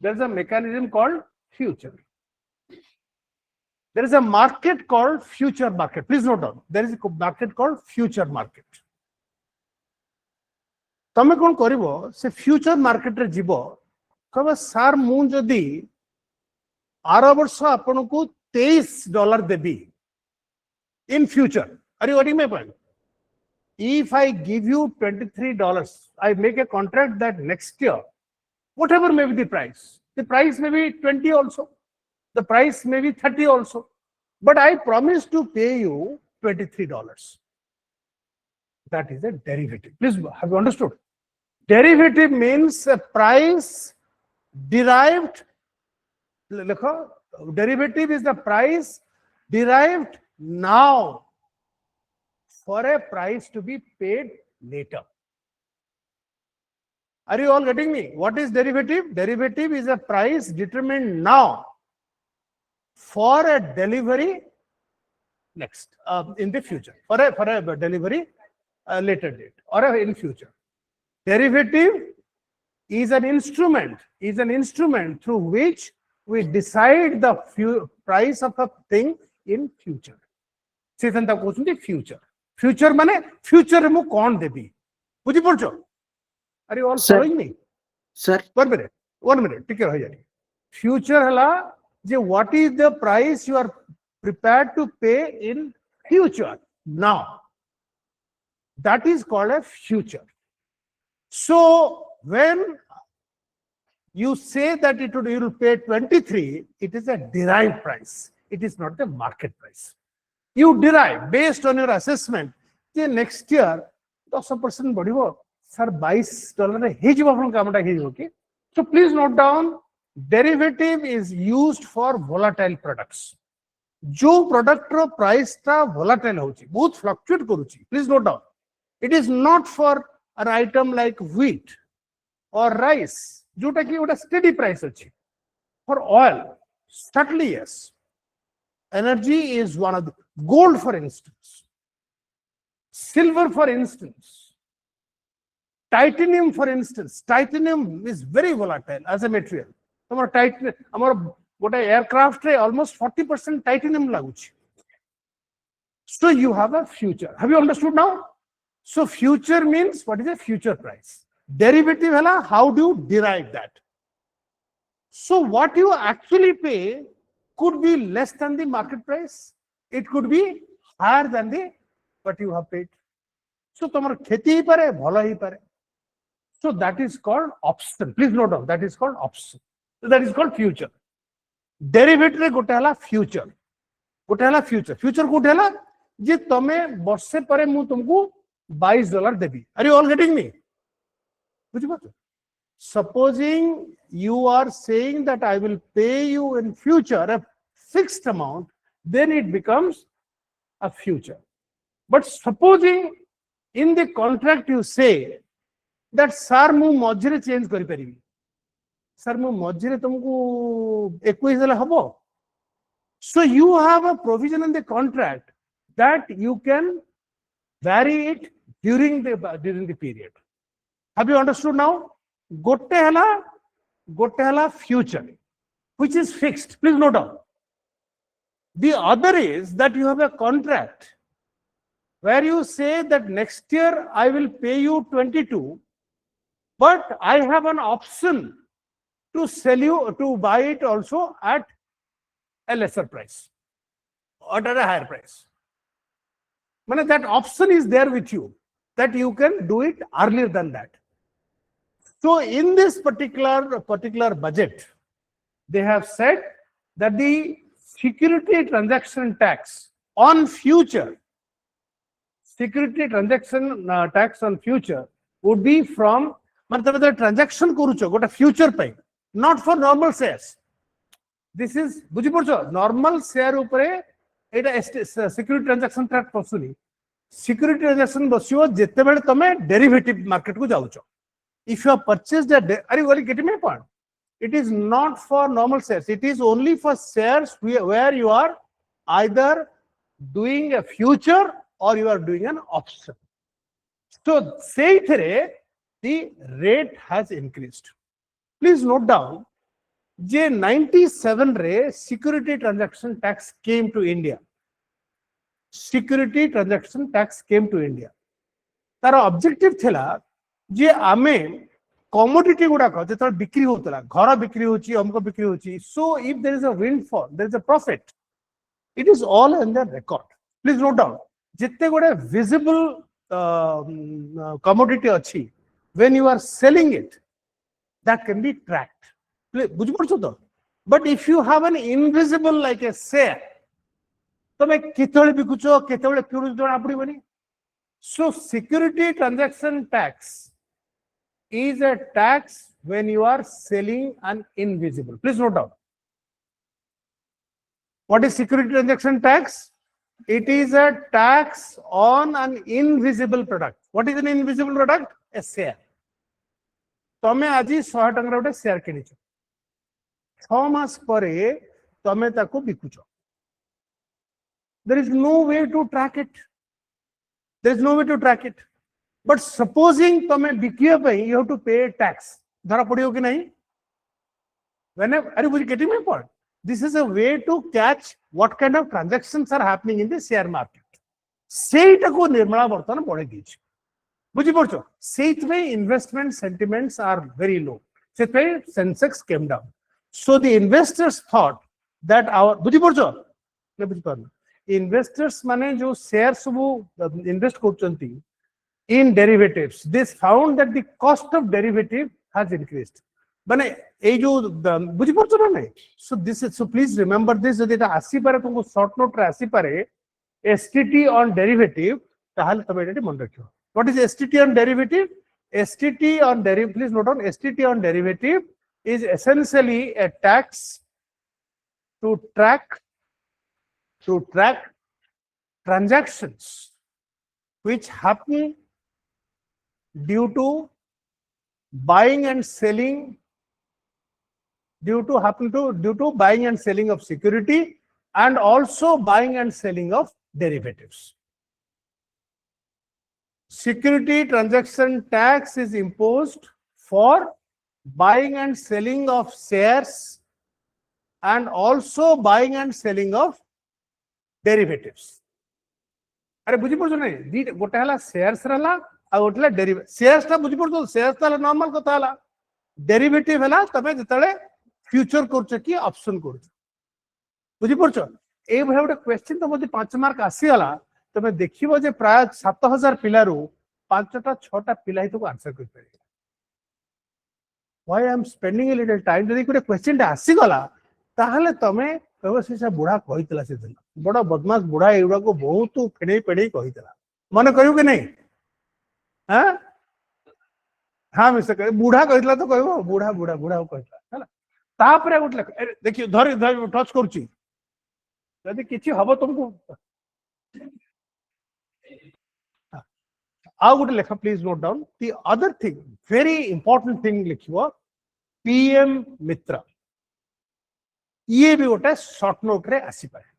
A: There is a mechanism called future. There is a market called future market. Please note down. There is a market called future market. तमे कौन करिवो से future market रे जीवो कबे सार मु जदी आरो वर्ष आपन को $23 देबी in future. Are you getting my point? If I give you $23, I make a contract that next year, whatever may be the price may be 20 also. The price may be 30 also, but I promise to pay you $23. That is a derivative. Please, have you understood? Derivative means a price derived. Derivative is the price derived now for a price to be paid later. Are you all getting me? What is derivative? Derivative is a price determined now for a delivery next in the future, for a delivery later date or in future. Derivative is an instrument through which we decide the price of a thing in future. Sithanta kochundi future. Future mane future mu kon debi. Buji porcho? Are you all following me?
D: Sir,
A: 1 minute. 1 minute. Take care. Future hala. What is the price you are prepared to pay in future now? That is called a future. So when you say that you will pay 23, it is a derived price. It is not the market price. You derive based on your assessment. Next year 10% बढ़िबो sir $22 हे जिवो आपन कामटा हे जिवो कि. So please note down. Derivative is used for volatile products. जो product रो price टा volatile होची, बहुत fluctuate करूची. Please note down. It is not for an item like wheat or rice. जोटा कि ओटा steady price होची. For oil, certainly yes. Energy is one of the gold, for instance. Silver, for instance. Titanium, for instance. Titanium is very volatile as a material. What aircraft almost 40% titanium laguchi. So you have a future. Have you understood now? So future means what is a future price? Derivative hala, how do you derive that? So what you actually pay could be less than the market price. It could be higher than the what you have paid. So tomar kheti hi pare, bhala hi pare. So that is called option. Please note down. That is called option. So that is called future. Derivative गोटे हला future. गोटे हला future. Future गोटे हला जे तमे वर्षे परे मु तुमको $22 देबी. Are you all getting me? बुझी बात? Supposing you are saying that I will pay you in future a fixed amount, then it becomes a future. But supposing in the contract you say that sir mu मझिरे change करि परिबी. Sir मु मझिरे तुमको 21 देले हबो. So you have a provision in the contract that you can vary it during the period. Have you understood now? Gotte hala future, which is fixed. Please note down. The other is that you have a contract where you say that next year I will pay you 22, but I have an option to sell you, to buy it also at a lesser price or at a higher price. That option is there with you, that you can do it earlier than that. So in this particular budget, they have said that the security transaction tax on future, security transaction tax on future would be from transaction kurucho got a future pay, not for normal shares. This is normal share upare eta security transaction tax pasuni. Security transaction basiyo jetebele tame derivative market ku jaucho. If you have purchased a, are you going to get my point? It is not for normal shares. It is only for shares where you are either doing a future or you are doing an option. So, say the rate has increased. Please note down, J97 re security transaction tax came to India. Security transaction tax came to India. Tara objective thila जे आमे commodity गुड़ाक जो बिक्री होता घर बिक्री होची हमको बिक्री होची. So if there is a windfall, there is a profit. It is all in the record. Please note down, जितने गुड़े visible commodity अच्छी, when you are selling it, that can be tracked. But if you have an invisible like a share, तो मैं कितने बिकुचो कितने क्यों जोड़ा पड़ी बनी. So security transaction tax is a tax when you are selling an invisible. Please note down. What is security transaction tax? It is a tax on an invisible product. What is an invisible product? A share. तमे आजी 100 टंका गोटे share किनिछ 6 मास परे तमे ताको बिकुछ. There is no way to track it. There is no way to track it. But supposing तमे बिकिया पे you have to pay tax. धरा पड़ियो कि नहीं? Whenever, are you getting my point? This is a way to catch what kind of transactions are happening in the share market. Seita को निर्मला बर्तन पड़े दीजिए. बुझी पड़चो. Seitme investment sentiments are very low. Seitme Sensex came down. So the investors thought that our बुझी पड़चो. नहीं बुझी पाना. Investors माने जो shares वो invest करचंती in derivatives, they found that the cost of derivative has increased. Bane ei jo buji porcho na nahi. So this is, so please remember this, jodi eta asi pare tumko short note re asi pare STT on derivative tahale tame eta mon rakhiyo. What is STT on derivative? STT on derivative, please note down, STT on derivative is essentially a tax to track transactions which happen due to buying and selling, due to buying and selling of security and also buying and selling of derivatives. Security transaction tax is imposed for buying and selling of shares and also buying and selling of derivatives. अरे बुझी पड़ो नहीं दी गोटे हला shares रहला आ गोटे derivative shares ता बुझी पड़ो शेयर्स ता नॉर्मल कथा हला डेरिवेटिव हला तबे जतले फ्यूचर करछ की ऑप्शन करछ बुझी पड़ो ए भय गोटे क्वेश्चन तो मते 5 मार्क आसी हला तमे देखिबो जे प्राय 7000 पिलारू 5टा 6टा पिला ही तो आंसर कर पारे. Why I am spending a little time जदी गोटे क्वेश्चन आसी गला ताहले तमे से बुढ़ा कहीला से बड़ा बदमाश बुढ़ा एगुड़ा को बहुत फेड़े पेड़े कहीला मन करू कि नहीं. हाँ हाँ मिस्टर बुढ़ा कहीला तो कह बुढ़ा बुढ़ा बुढ़ा कहला तापर गोटे देखिए धर धर टच करुच्ची जदि किसी हम तुमको आउ गोटे लेख please note down the other thing very important thing लिखिबो पीएम मित्र ये भी गोटे शॉर्ट नोट रे आसी पारे.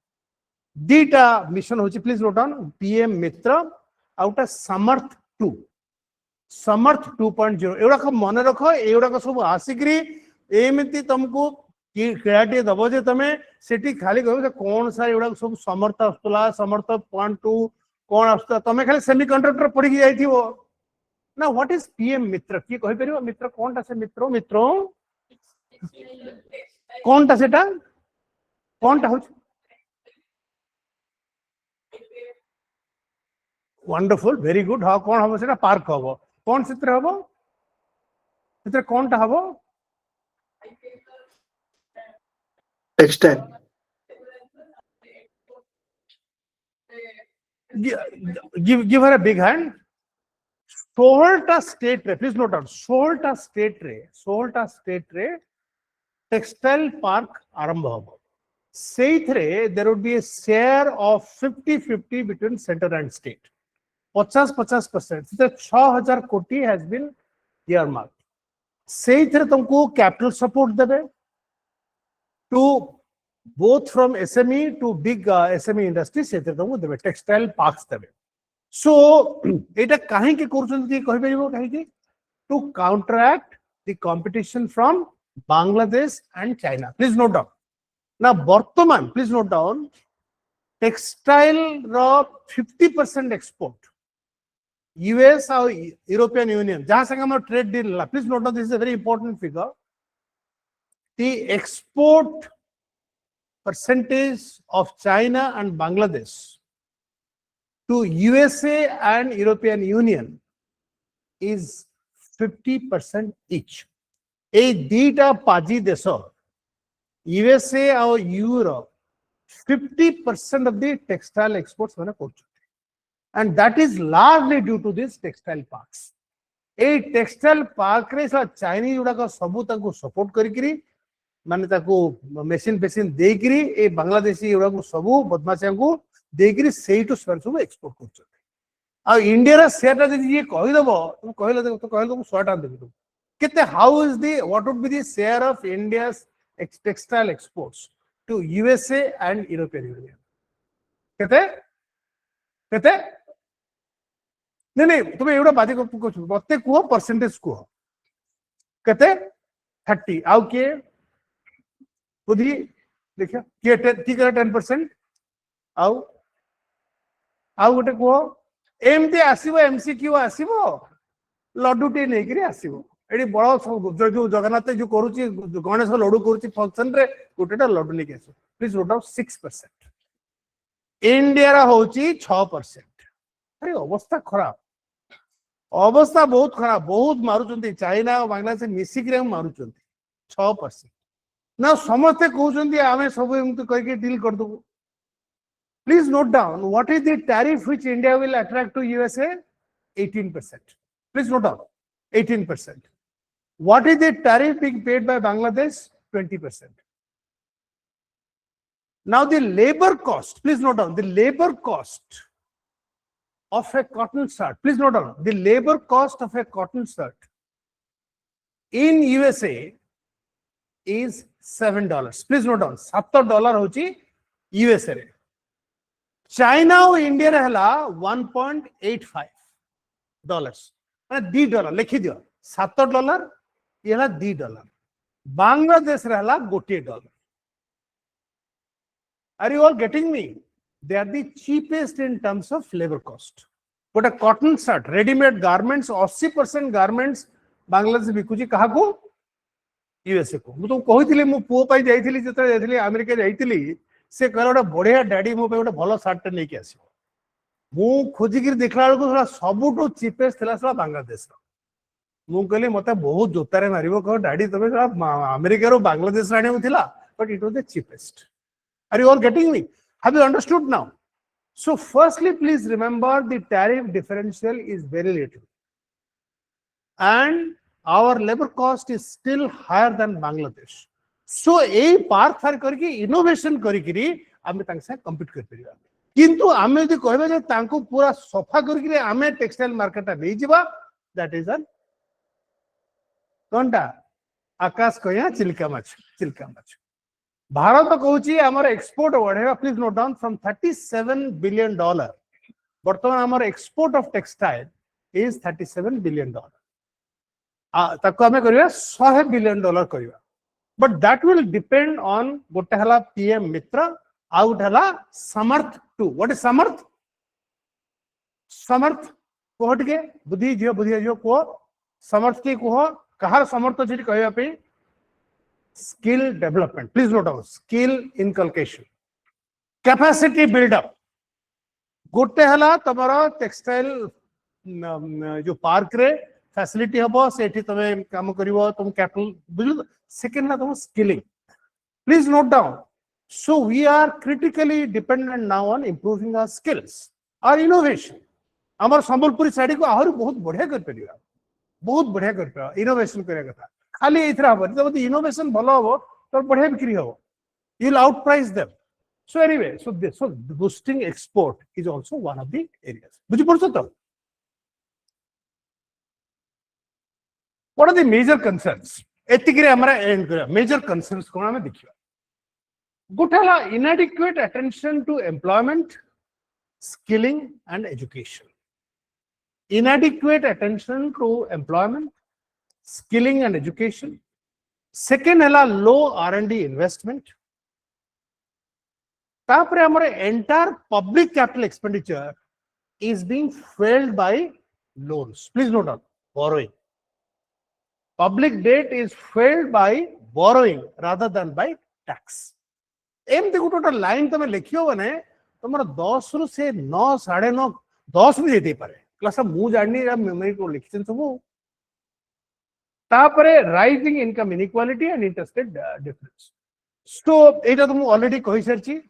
A: दीटा मिशन होची please note down PM Mitra आ गोटे समर्थ 2 समर्थ 2.0 एगुड़ा मन रख एगुड़ा सब आसिकी एमती तुमको क्रियाटी दब जे तुम से खाली कह कौन सा एगुड़ा सब समर्थ आसला समर्थ 0.2 कौन आसला तुम खाली सेमीकंडक्टर पढ़ी जाइथिबो ना व्हाट इज पीएम मित्र की कहि परिबो मित्र कोनटा से मित्रों मित्रों कोनटा सेटा कोनटा हो वंडरफुल वेरी गुड हाँ कौन हम सेटा पार्क हबो कौन चित्र हबो चित्र कोनटा हबो
D: textile
A: give her a big hand 16टा स्टेट रे प्लीज नोट डाउन 16टा स्टेट रे टेक्सटाइल पार्क आरंभ हबो सेइथरे there would be a share of 50-50 between center and state 50-50% 6000 कोटी has been earmarked सेइथरे तुमको कैपिटल सपोर्ट देबे to both from SME to big SME industry सेइथरे तुमको देबे टेक्सटाइल पार्क्स देबे सो एटा काहे के करछन कहि परिबो काहे के to counteract the competition from Bangladesh and China please note down ना वर्तमान प्लीज नोट डाउन टेक्सटाइल रो 50% एक्सपोर्ट यूएस और यूरोपियन यूनियन जहां संग हम ट्रेड डील ला please note down this is a very important figure the export percentage of China and Bangladesh to USA and European Union is 50% each. A dita paji deso USA और Europe 50% of the textile exports माने करछथि and that is largely due to this textile parks. A textile park रे सा Chinese उडा का सबु ताको support करिकरी माने ताको machine देकरी ए बांग्लादेशी उडा को सबु बदमाशिया को देकरी सेइटु सब एक्सपोर्ट करछथि आ इंडिया रा सेटा जदि ये कहि दबो तुम कहले तो कहले तुम 100 टा देबो केते how is the what would be the share of India's textile exports to USA and European Union केते केते नहीं तुम एवडा बाती को मते को परसेंटेज को केते 30 आउ के बुद्धि देखियो के ठीक है 10% आउ गोटे कह एमती आसो एमसीक्यू आसो लड्डूटे नहीं आसो ये बड़ जो जगन्नाथ जो करुच्ची गणेश लड्डू करुच्ची फंक्शन रे गोटेटा लड्डू नहीं आस प्लीज नोट डाउन 6% इंडिया हूँ 6% अरे अवस्था खराब अवस्था बहुत खराब बहुत मारुंट चाइना और बांग्लादेश मिसिक मारुंट 6% ना समस्ते कहते आम सब एमती करके deal करदेबू Please note down what is the tariff which India will attract to USA? 18%. Please note down 18%. What is the tariff being paid by Bangladesh? 20%. Now the labor cost, please note down the labor cost of a cotton shirt. Please note down the labor cost of a cotton shirt in USA is $7. Please note down $7 होची USA रे China और India रहला 1.85 dollars माने $2 लिखि दियो $7 ये हला $2 बांग्लादेश रहला $1 are you all getting me they are the cheapest in terms of labour cost गोटे cotton shirt readymade garments 80% garments Bangladesh बिकुची कहा को यूएसए को मु तो कहिथिली मु पुओ पाई जाइथिली जते जाइथिली अमेरिका जाइथिली से कह गोटे बढ़िया डैडी मो गोटे भल सार्टे नहीं आस खोजिक देखला बेलू सबुठ चीपेस्ट थी बांग्लादेश कहली मत बहुत जोतारे मार कह डैडी तुम अमेरिका बांग्लादेश आने but it was the cheapest are you all getting me have you understood now so firstly please remember the tariff differential is very little and our labor cost is still higher than Bangladesh. So A park फार करके innovation करिकरी आमे तांग से compete कर परिबा किंतु आमे यदि कहबे जे तांको पूरा सफा करके आमे टेक्सटाइल मार्केट नहीं जीवा दैट इज एन कोनटा आकाश कया चिल्का माछ भारत कहूची हमर एक्सपोर्ट बढ़ेगा please note down from $37 billion वर्तमान हमर export of textile is $37 billion. ताको हमें करिया $100 billion करिया. But that will depend on गोटे हला PM मित्र आउट हला समर्थ 2. What is समर्थ? समर्थ कोहट के बुद्धि जो को समर्थ के को कहार समर्थ जी कहया पे skill development. Please note down skill inculcation, capacity build up. गोटे हला तमरा टेक्सटाइल जो पार्क रे फैसिलिटी हबो सेठी तमे काम करिवो तुम कैपिटल बुझल. सेकंड ना तुम skilling. Please note down. So we are critically dependent now on improving our skills, our innovation. आमर संबलपुरी साड़ी को आहुरी बहुत बढ़िया कर परिया, बहुत बढ़िया कर परिया. इनोवेशन करे कथा खाली इथरा हबो जब इनोवेशन भलो हबो तो बढ़िया बिक्री हबो. You will outprice them. So anyway, so boosting export is also one of the areas. बुझी पड़छो तो. What are the major concerns? एतिकरे हमरा एंड करा. Major concerns कोना में देखियो. गोठाला inadequate attention to employment, skilling and education. Inadequate attention to employment, skilling and education. Second hela low R&D investment. तापरे हमारे entire public capital expenditure is being fueled by loans. Please note down borrowing. Public debt is fueled by borrowing rather than by tax. एमती गोटे line तुम लिखियो बने तुम 10 रु से 9 9:30 10 भी देते पारे क्लास मु जानी मेमोरी को लिखिसन सब. तापरे rising income inequality and interest rate difference. So एटा तुम ऑलरेडी कहि सरची.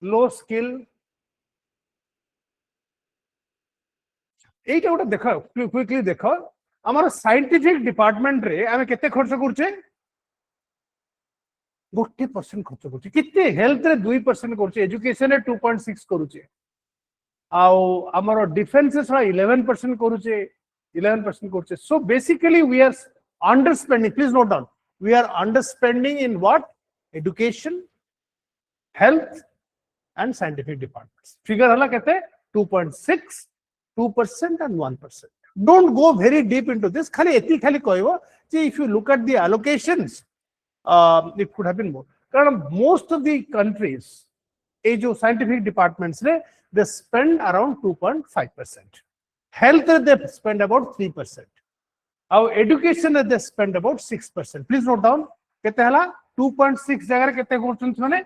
A: लो स्किल एटा गोटे देखो क्विकली देखो हमारा साइंटिफिक डिपार्टमेंट रे आमे केते खर्च करछे 1% खर्च करछे. किते हेल्थ रे 2% करछे, एजुकेशन रे 2.6 करूछे. आउ हमरो डिफेंस रे 11% करूछे, 11% करछे. So basically we are underspending. Please note down, we are underspending in what? Education, health and scientific departments. Figure hala kete 2.6, 2% and 1%. Don't go very deep into this. Khali eti khali koibo. See, if you look at the allocations, it could have been more. Because most of the countries, scientific departments, they spend around 2.5%. Health, they spend about 3%. Our education, they spend about 6%. Please note down. 2.6 jagar kete korchunti mane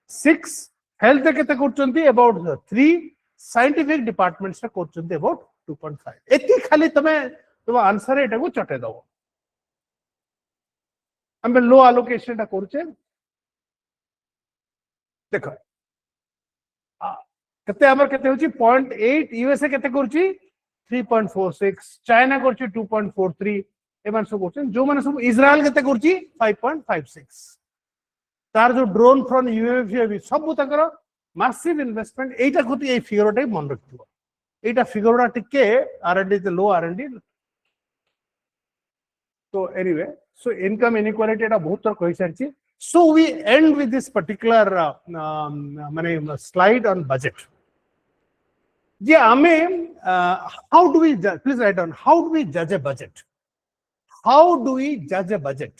A: 6. Health kete korchunti about 3. Scientific departments korchunti about 2.5. Eti khali tame answer eta ko chate dabo. हमें लो allocation टा करछे. देखो कते हमर कते होची 0.8. USA कते करची 3.46. चाइना करची 2.43. एमान सब करछन. जो माने सब इजराइल कते करची 5.56. तार जो ड्रोन फ्रॉम यूएवी सब तकर massive investment. एटा कोती ए फिगर टा मन रखियो. एटा फिगर टा टिके R&D low R&D. So anyway, so income inequality at a both. So we end with this particular slide on budget. Yeah, how do we judge? Please write down. How do we judge a budget? How do we judge a budget?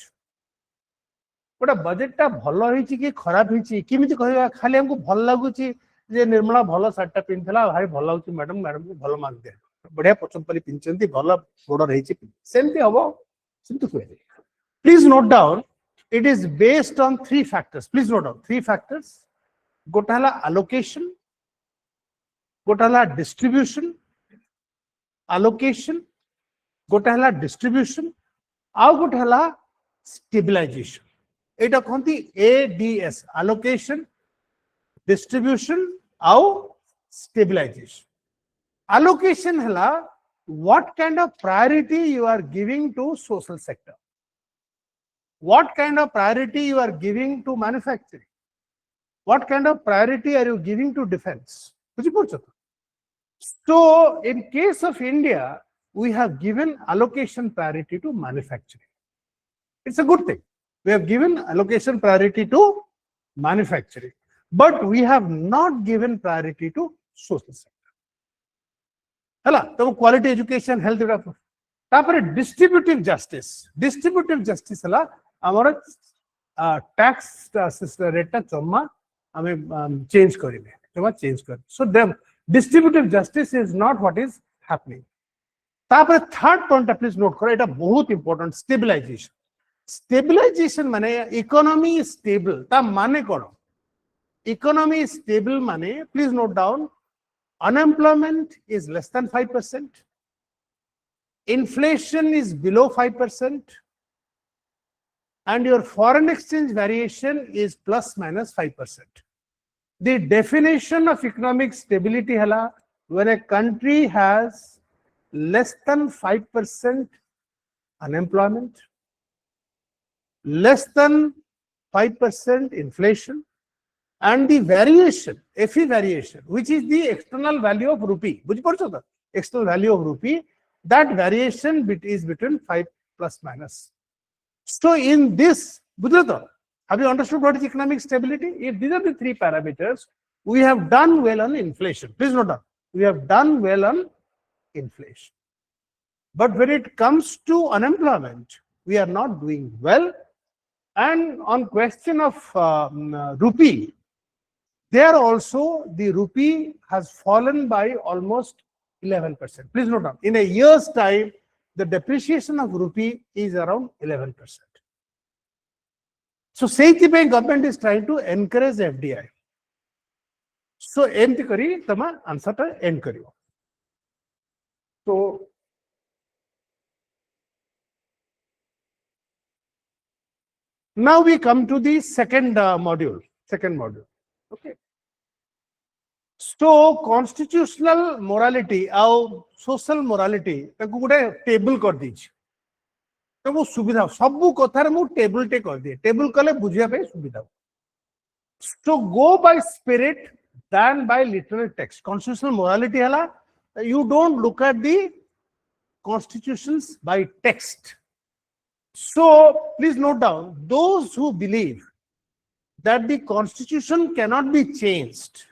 A: But a budget ta bhalo hoichi ki kharab hoichi kimiti kहिबा खाली हमको भल लागुची जे निर्मला भलो साटा पिनथला भाई भल होची madam को भलो मार्क दे बढ़िया पचंपली पिनचंती भलो बॉर्डर होइची सेमती हबो. Please note down, it is based on 3 factors. Please note down 3 factors. Gotala allocation, Gotala distribution, allocation, Gotala distribution, ଆଉ Gotala stabilization. Eta konti ADS, allocation, distribution, ଆଉ stabilization. Allocation hela what kind of priority you are giving to social sector, what kind of priority you are giving to manufacturing, what kind of priority are you giving to defense. So in case of India, we have given allocation priority to manufacturing. It's a good thing. We have given allocation priority to manufacturing, but we have not given priority to social sector. हला तम quality education health तापर distributive justice हला हमर tax rate टा जम्मा हमें change करिवे जम्मा चेंज कर so the distributive justice is not what is happening तापर थर्ड पॉइंट प्लीज नोट करो एटा बहुत इंपोर्टेंट स्टेबिलाइजेशन माने इकोनॉमी स्टेबल ता माने कोन इकोनॉमी स्टेबल माने please note down unemployment is less than 5%, inflation is below 5%, and your foreign exchange variation is plus minus 5%. The definition of economic stability hala when a country has less than 5% unemployment, less than 5% inflation, and the variation, FE variation, which is the external value of rupee, बुझ पड़छो त external value of rupee, that variation is between 5 plus minus. So in this, बुझलो त, have you understood what is economic stability? If these are the three parameters, we have done well on inflation. Please note down, we have done well on inflation. But when it comes to unemployment, we are not doing well. And on question of rupee, there also the rupee has fallen by almost 11%. Please note down, in a year's time, the depreciation of rupee is around 11%. So, Seithipai government is trying to encourage FDI. So, एमती करी तमा answer टा and करियो. So, now we come to the second module. Okay. So constitutional morality और social morality ताको गुटे table कर दीची तो वो सुविधा सबू कथार मु टेबल टे कर दिए टेबल कले बुझिया पे सुविधा. So go by spirit than by literal text. Constitutional morality हला you don't look at the constitutions by text. So please note down, those who believe that the constitution cannot be changed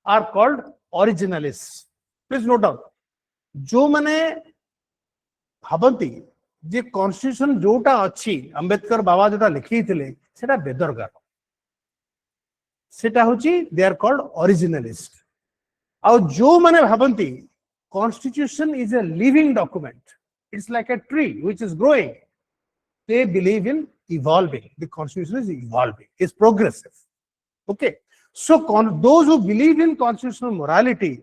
A: are called originalists. Please note down, जो माने भावती जे constitution जोटा अच्छी अंबेडकर बाबा जोटा लिखी थिले सेटा बेदरगार सेटा होची they are called originalists. और जो माने भावती constitution is a living document, it's like a tree which is growing, they believe in evolving. The constitution is evolving, is progressive. Okay. So those who believe in constitutional morality,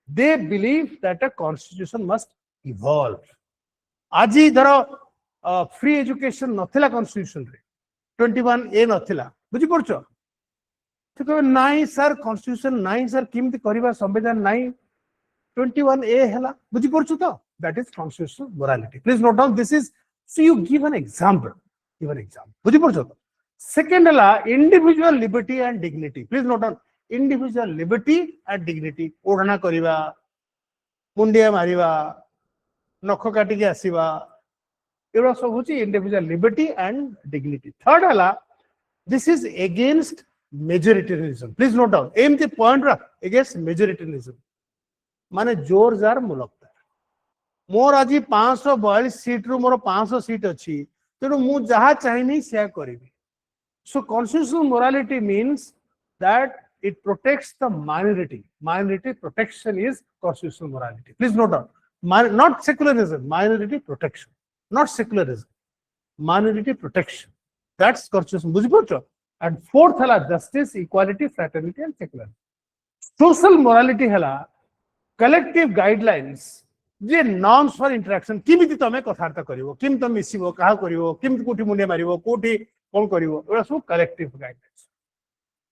A: they believe that a constitution must evolve. Aji dharo free education नथिला constitution रे 21A नथिला बुझी पड़छो तो कहे नाई sir constitution नाई sir किमति करिबा संविधान नाई 21A हला बुझी पड़छो तो that is constitutional morality. Please note down, this is, so you give an example. बुझी पड़छो तो second हला individual liberty and dignity. Please note down, individual liberty and dignity. ओढ़ना करिबा मुंडिया मारिबा नख काटी के आसीबा एवरा सब होची individual liberty and dignity. Third हला this is against majoritarianism. Please note down, एमती point रा against majoritarianism माने जोर जार मुलकता मोर आज 542 सीट रु मोर 500 सीट अछि तेणु मु जहा चाहिनी से करिबी. So constitutional morality means that it protects the minority. Minority protection is constitutional morality. Please note down, not secularism, minority protection, not secularism, minority protection. That's constitutional. बुझी पड़छो. And fourth हला justice, equality, fraternity and secularism. Social morality हला collective guidelines, J norms for interaction, किमिति तमे कथार्थ करिवो, किम तमे मिसिबो, काहा करिवो, किम कोठी मुंडे मारिवो, कोठी कोन करिवो, era सब collective guidelines.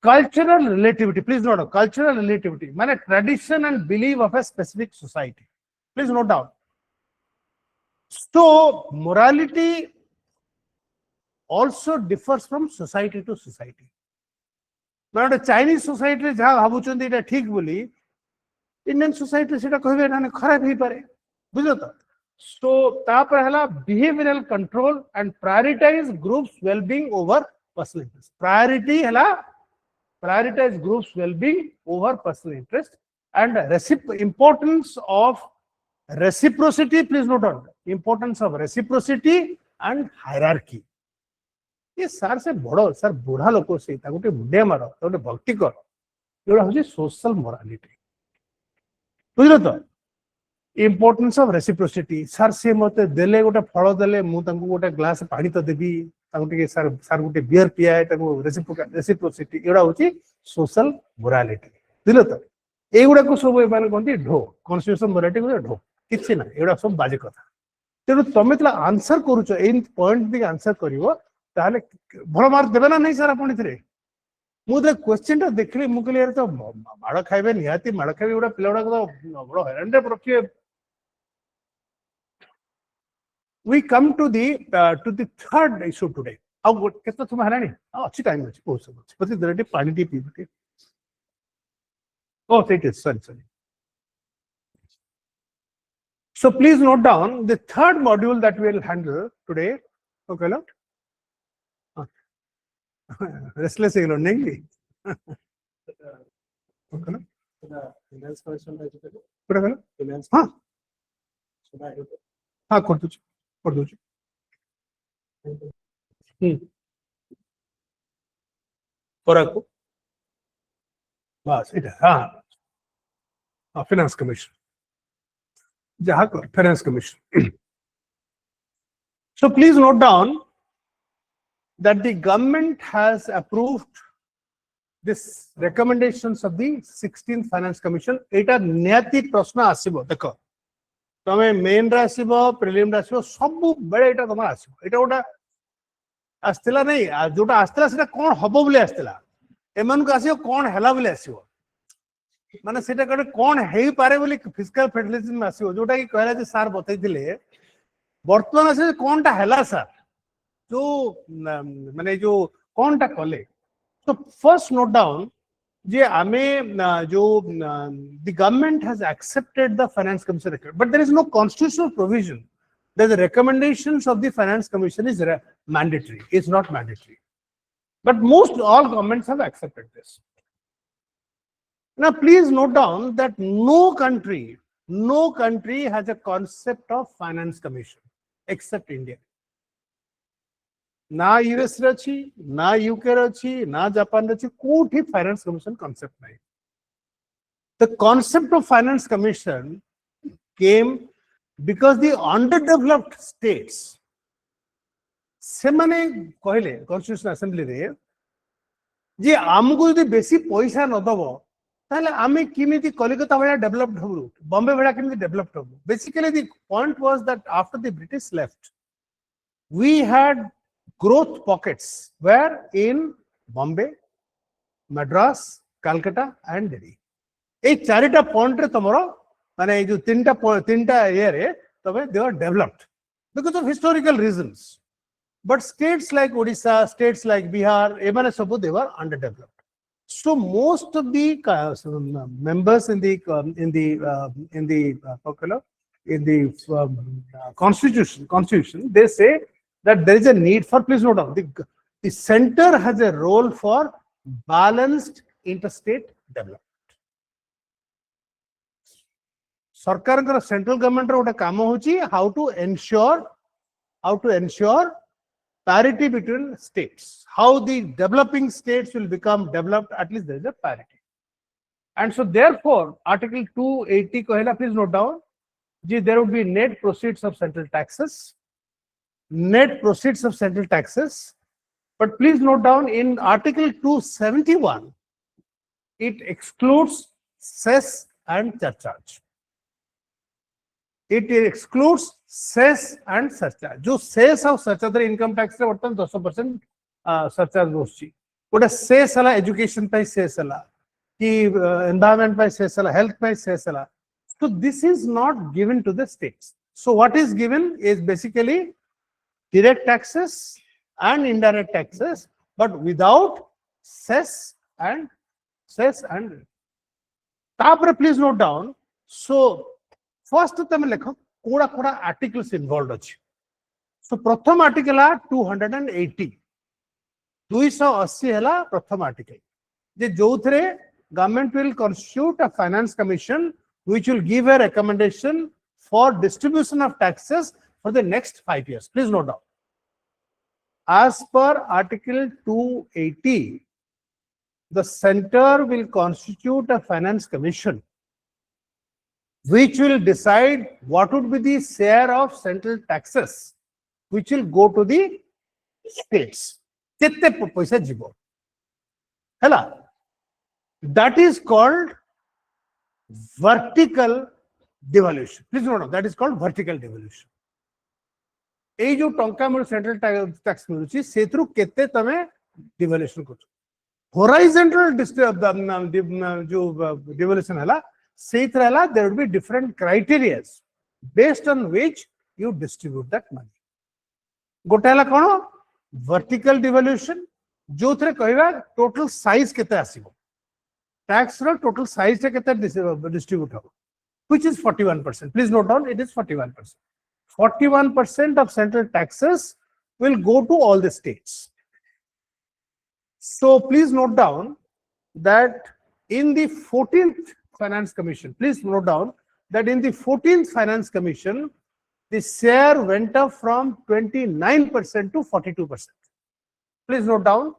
A: Cultural relativity, please note down, cultural relativity माने tradition and belief of a specific society. Please note down. So morality also differs from society to society. Now the Chinese society रे जहा भाबुचंदी एटा ठीक बोली Indian society सेटा कहबे ना खराब ही पारे बुझलो तो. So तापर हला behavioral control and prioritize groups well-being over personal interest. Priority हला prioritize groups well-being over personal interest and importance of reciprocity, please note down importance of reciprocity and hierarchy. ये सार से बड़ो सर बुढ़ा लोक से गोटे मुंडे मार गोटे भक्ति कर एगुड़ा हूँ सोशल मोरालिटी बुझल तो इम्पोर्टेंस ऑफ रेसिप्रोसिटी सर से मत देले गोटे फल देले मुझे गोटे ग्लास पानी तो देवी सर सर गोटे बियर पियाए रेसिप्रोसिटी एगुड़ा हूँ सोशल मोरालिटी बुझल तो एगुड़ा को सब कहते ढो कन्स्टिट्यूशन मोरालिटी ढो किसी ना एगुड़ा सब बाजे कथा तेणु तुम जो आंसर करुच पॉइंट भी आंसर कर भल मार्क देवे ना नहीं सर आप मुझे क्वेश्चन टा देखली मुझे तो माड़ खाइबे निहाती माड़ खाइबे गोटे पिला गुड़ा तो बड़ हैरान रखिए we come to the third issue today अब कितना समय हलानी अच्छी टाइम अच्छी बहुत सब अच्छी बस इधर पानी T P oh it is sorry so please note down the third module that we will handle today okay no restless नहीं okay no finance question हाँ हाँ कर दो को बस इधर हाँ फाइनेंस कमीशन जहाँ कर finance commission so please note down that the government has approved this recommendations of the 16th finance commission एटा नियति प्रश्न आसीबो देखो तमे मेन रा आसीबो प्रीलिम रा आसीबो सब बेले एटा तमर आसीबो एटा ओटा आस्तिला नहीं जोटा आस्तिला सेटा कोन हबो बोले आस्तिला एमन को आसीबो कोन हैला बोले आसीबो माने सेटा कटे कोन हेई पारे बोले फिस्कल फेडरलिज्म आसीबो जोटा कि कहला जे सर बतै दिले वर्तमान आसे कोनटा हैला सर जो माने जो कोनटा कले तो फर्स्ट नोट डाउन जे आमे जो the government has accepted the finance commission record but there is no constitutional provision that the recommendations of the finance commission is mandatory. It's not mandatory but most all governments have accepted this. Now please note down that no country has a concept of finance commission except India. ना US रही ना UK रही ना Japan रही कोठी finance commission concept नहीं. The concept of finance commission came because the underdeveloped states से माने कहले कॉन्स्टिट्यूशन असेंबली रे जे आमको यदि बेसी पैसा न दबो ताले आमे किमिति कलिकता भला डेवलप्ड होबु बॉम्बे भला किमिति developed होबु. Basically the point was that after the British left we had growth pockets were in Bombay, Madras, Calcutta and Delhi. ए चारिटा पॉइंट रे तमरो माने जो तीनटा ये रे तबे they are developed because of historical reasons but states like Odisha states like Bihar ए माने सब they were under developed. So most of the members in the constitution they say that there is a need for, please note down, the center has a role for balanced interstate development. सरकार का central government रो काम होची how to ensure parity between states, how the developing states will become developed, at least there is a parity. And so therefore article 280 कहला, please note down, there would be net proceeds of central taxes, but please note down in article 271 it excludes cess and surcharge. It excludes cess and surcharge. जो cess और surcharge income tax रे वर्तन 10% surcharge होची. ओटा cess वाला education पे cess वाला, कि environment पे cess वाला, health पे cess वाला. So this is not given to the states. So what is given is basically direct taxes and indirect taxes, but without cess and तापर please note down. So first तमे लेखो कोड़ा कोड़ा articles involved अछि. So प्रथम article है 280 280 हला प्रथम article J जोथरे government will constitute a finance commission which will give a recommendation for distribution of taxes for the next 5 years. Please note down. As per Article 280, the center will constitute a finance commission which will decide what would be the share of central taxes which will go to the states. Kete paisa jibo. Hela. That is called vertical devolution. Please note, that is called vertical devolution. এই जो टंका मिल central tax मिलुची सेथरु केते तमे डिवल्यूशन करछ horizontal जो डिवल्यूशन हला सेथर हला there will be different criterias based on which you distribute that money गोटे हला कोन वर्टिकल डिवल्यूशन जो थरे कहबा टोटल साइज केते आसीबो टैक्स रो टोटल साइज रे केते डिस्ट्रीब्यूट हो which is 41%. Please note down it is 41%. 41% of central taxes will go to all the states. So please note down that in the 14th Finance Commission, please note down that in the 14th Finance Commission, the share went up from 29% to 42%. Please note down,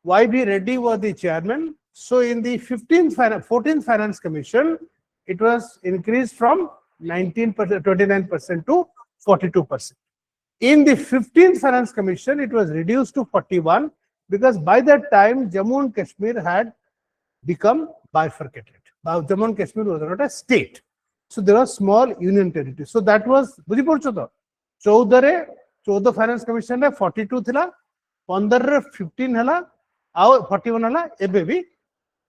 A: YB Reddy was the chairman. So in the 14th Finance Commission, it was increased from 19%, 29% to 42%. In the 15th Finance Commission, it was reduced to 41 because by that time, Jammu and Kashmir had become bifurcated. Jammu and Kashmir was not a state. So there was small union territory. So that was, बुझिपड़छ तो 14 Finance Commission रे 42 थिला 15 रे 15 हला आ 41 हला एबे भी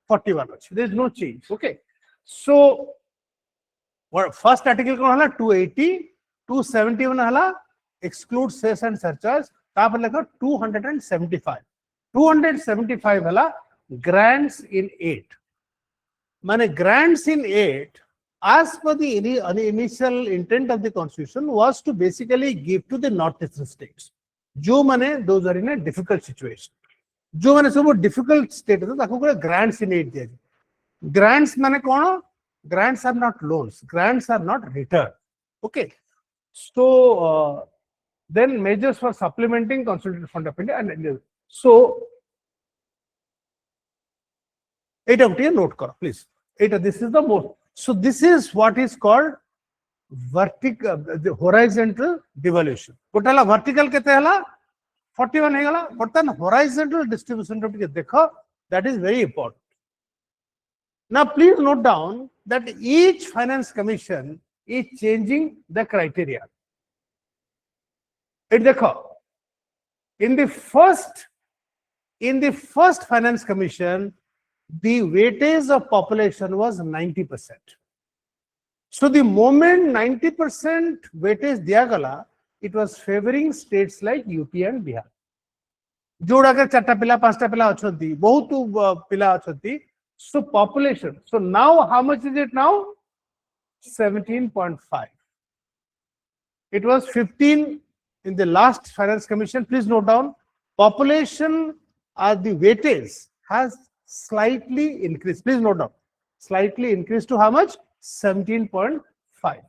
A: 41 अछि. There is no change. Okay. So first article कौन हला 280 271 हला exclude cess and surcharge तापर लेखा 275 हला grants in aid माने grants in aid as per the initial intent of the constitution was to basically give to the northeastern states जो माने those are in a difficult situation जो माने सब difficult state है ताको कोई grants in aid दिया grants माने कौन grants are not loans grants are not return. Okay. So then measures for supplementing consolidated fund of India and so it note karo please this is the most. So this is what is called vertical the horizontal devolution. Totala vertical kete hala 41 he gala but then horizontal distribution dekho that is very important. Now please note down that each finance commission is changing the criteria. It dekho in the first finance commission the weightage of population was 90%. So the moment 90% weightage diya gala it was favoring states like UP and Bihar. जोड़ा कर चारटा पिला पांचटा पिला अछंती बहुत पिला अछंती. So population. So now how much is it now? 17.5. It was 15 in the last finance commission. Please note down population the weightage has slightly increased. Please note down slightly increased to how much? 17.5.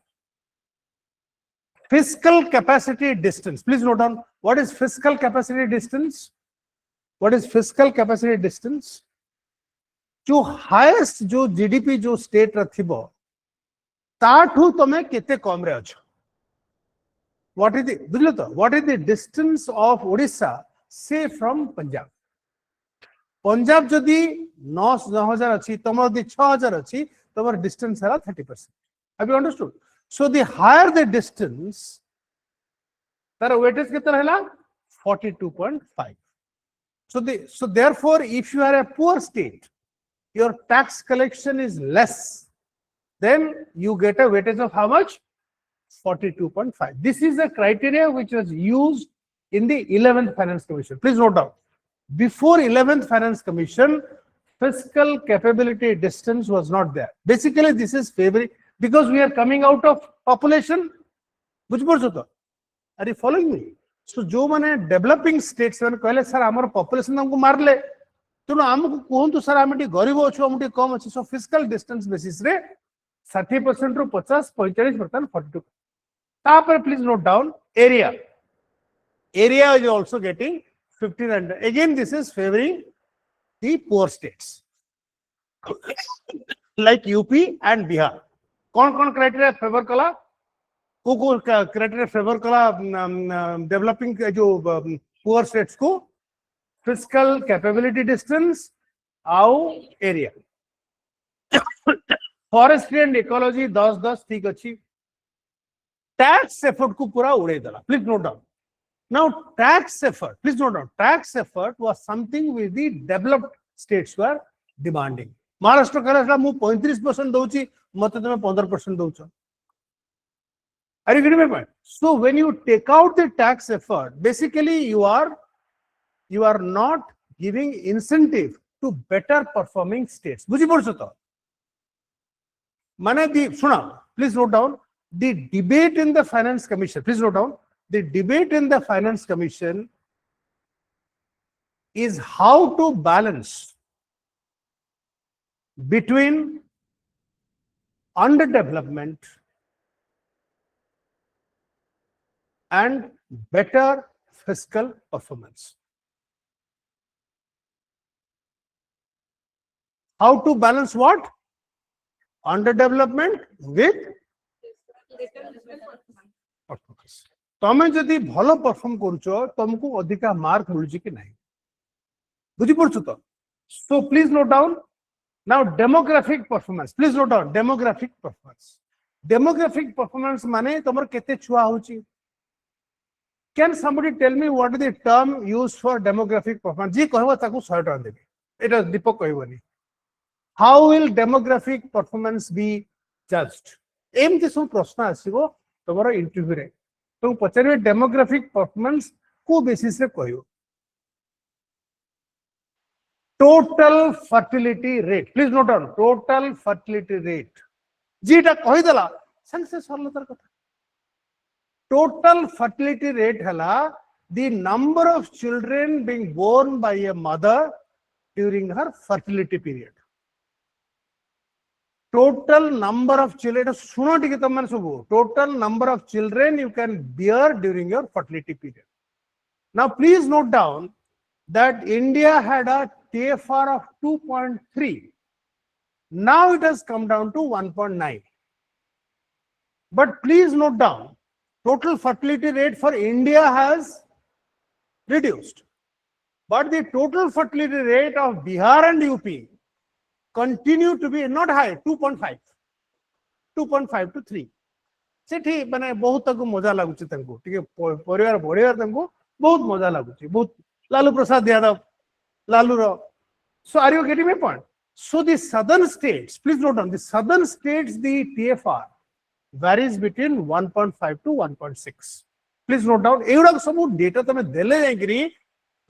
A: Fiscal capacity distance. Please note down what is fiscal capacity distance? What is fiscal capacity distance? जो highest जो GDP जो state रथिबो ताठू तमे केते कम रे अछ. What is the बुझलो तो what is the distance of Odisha say from Punjab? Punjab जदी 9,000 अछि तमर दि 6,000 अछि तमर distance हला 30%. Have you understood? So the higher the distance तार weightage केते रहला 42.5. So therefore if you are a poor state your tax collection is less, then you get a weightage of how much? 42.5. This is the criteria which was used in the 11th Finance Commission. Please note down. Before 11th Finance Commission, fiscal capability distance was not there. Basically, this is favoring because we are coming out of population. Are you following me? So, जो माने developing states माने कहले sir आमर population हमको मार ले तो आमको कहूँ तो सर आम गरीब अच्छे आम कम अच्छे. So fiscal distance basis रे 60% ରୁ 50 45% 42 तापर please note down area is also getting 1500 again this is favoring the poor states like UP and Bihar कौन criteria favor कला को criteria favor कला developing जो poor states को fiscal capability distance आउ area forestry and ecology 10-10 ठीक अच्छी tax effort को पूरा उड़े दला please note down now tax effort please note down tax effort was something with the developed states were demanding Maharashtra कहला मु 35% दउची मते तमे 15% दउछ are you getting my point so when you take out the tax effort basically you are not giving incentive to better performing states बुझी पड़छ तो माने दी सुना please note down the debate in the finance commission please note down the debate in the finance commission is how to balance between underdevelopment and better fiscal performance how to balance what underdevelopment with तमें जदि भलो perform करूचो तुमको अधिका mark मिलुची कि नहीं बुझी पड़छ तो so please note down now demographic performance please note down demographic performance माने तमर केते छुआ होची can somebody tell me what is the term used for demographic performance जी कहबो ताकू 100 टका देबे एटा दीपक कहबोनी how will demographic performance be judged एमती सब प्रश्न आसीबो तमरो इंटरव्यू रे तो पचारे डेमोग्राफिक परफॉर्मेंस को बेसिस रे कहयो total fertility rate please note down total fertility rate जीटा कहि देला संग से सरल तर कथा टोटल फर्टिलिटी रेट हला the number of children being born by a mother during her fertility period total number of children सुनो टिके तमन सब total number of children you can bear during your fertility period now please note down that India had a TFR of 2.3 now it has come down to 1.9 but please note down total fertility rate for India has reduced but the total fertility rate of Bihar and UP continue to be not high 2.5 to 3 सेठी माने बहुत तक मजा लागुची तंको टिके परिवार बढ़ियार तंको बहुत मजा लागुची बहुत लालू प्रसाद यादव लालू रो so are you getting my point so the southern states please note down the southern states the TFR varies between 1.5 to 1.6 please note down एउडा सब डेटा तमे देले जायकरी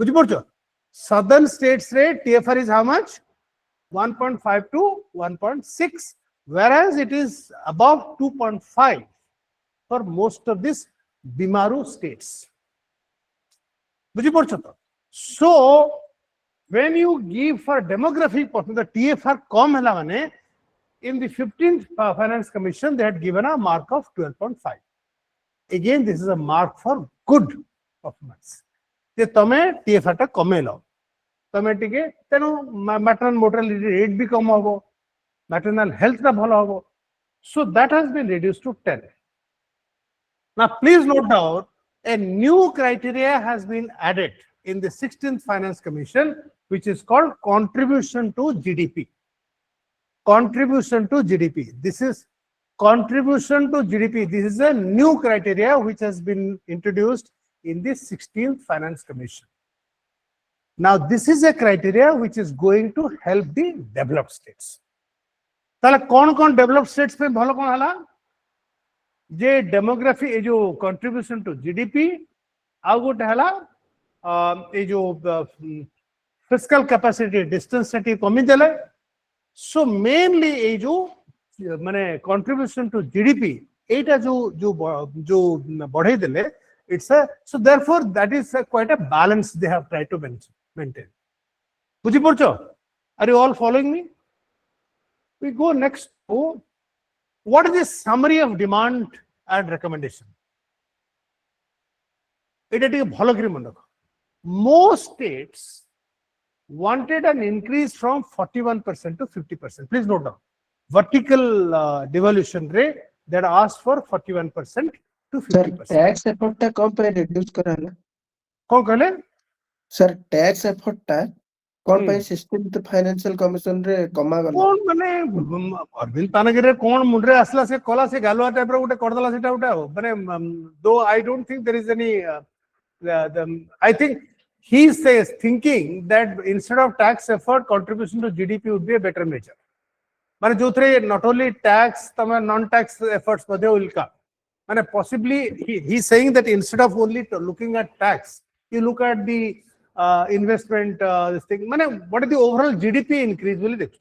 A: बुझि पड़छो southern states रे TFR is how much 1.5 to 1.6 whereas it is above 2.5 for most of these Bimaru states बुझी पड़छ तो so when you give for demographic performance the TFR कम हला माने in the 15th finance commission they had given a mark of 12.5 again this is a mark for good performance जे तमे TFR टा कमेलो तमे टिके तेनु मैटरनल मोर्टालिटी रेट भी कम होबो maternal health ना भलो होबो so that has been reduced to 10 now please note down a new criteria has been added in the 16th finance commission which is called contribution to GDP this is contribution to GDP this is a new criteria which has been introduced in the 16th finance commission now this is a criteria which is going to help the developed states ताले कौन developed states पे भलो कौन हला जे demography ए जो contribution to GDP आ गोटे हला ए जो फिस्कल कैपेसिटी डिस्टेंस सेटी कमी देले सो मेनली ए जो माने कंट्रीब्यूशन टू जीडीपी एटा जो बढ़े देले it's a so therefore that is quite a balance they have tried to maintain बुझी पड़छो are you all following me we go next to what is the summary of demand and recommendation? Most states wanted an increase from 41% to 50%. Please note down. Vertical devolution rate that asked for 41% to 50%.
D: Sir, tax effort टा कौन पे reduce करा है?
A: कौन कहले?
D: Sir, tax effort टा कौन पे system तो financial commission रे कमा गला?
A: कौन माने अरविंद तानागिरे कौन मुंडरे असला से कला से गालुआ टाइप रे उठे करदला सेटा उठा हो माने though I don't think there is any I think he says thinking that instead of tax effort contribution to GDP would be a better measure माने जो थे not only tax तमे non tax efforts बदे उल्का माने possibly he is saying that instead of only looking at tax you look at the investment this thing माने what is the overall GDP increase बोले देखो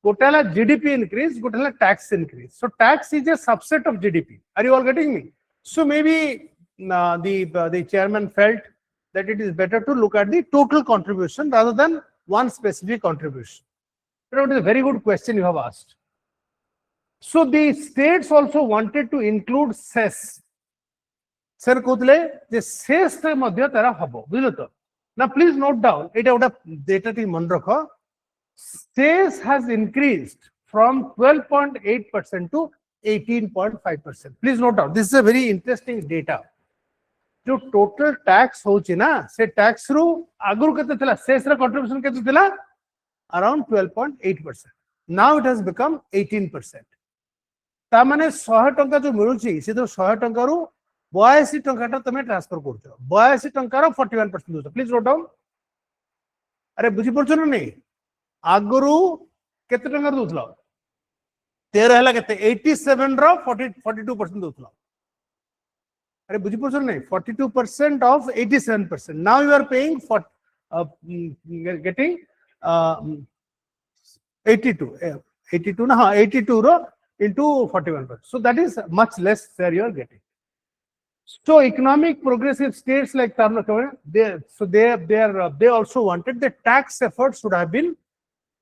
A: गोटाला GDP increase Gotala tax increase so tax is a subset of GDP are you all getting me so maybe the chairman felt that it is better to look at the total contribution rather than one specific contribution. It is a very good question you have asked. So the states also wanted to include cess. Sir, kutle the cess te madhya tara habo. Buझलो now please note down. It out of data ti मन रखो. Cess has increased from 12.8% to 18.5%. Please note down. This is a very interesting data. जो total tax होची ना से tax रु आगुर केते थिला cess रा कंट्रीब्यूशन केते थिला around 12.8%. Now it has become 18%. ता माने 100 टंका जो मिलुची से तो 100 टंका रु 82 टंका ता तमे ट्रांसफर करछो 82 टंका रो 41% दोछ. Please note down. अरे बुझी पड़छो ना नहीं आगुरु केते टंका दोथलो 13 हला केते 87 रो 42% दोथलो. अरे बुझी पड़छो नहीं 42% of 87%. Now you are paying for getting 82 na 82 ro into 41%. So that is much less share you are getting. So economic progressive states like Tamil Nadu, they also wanted the tax efforts should have been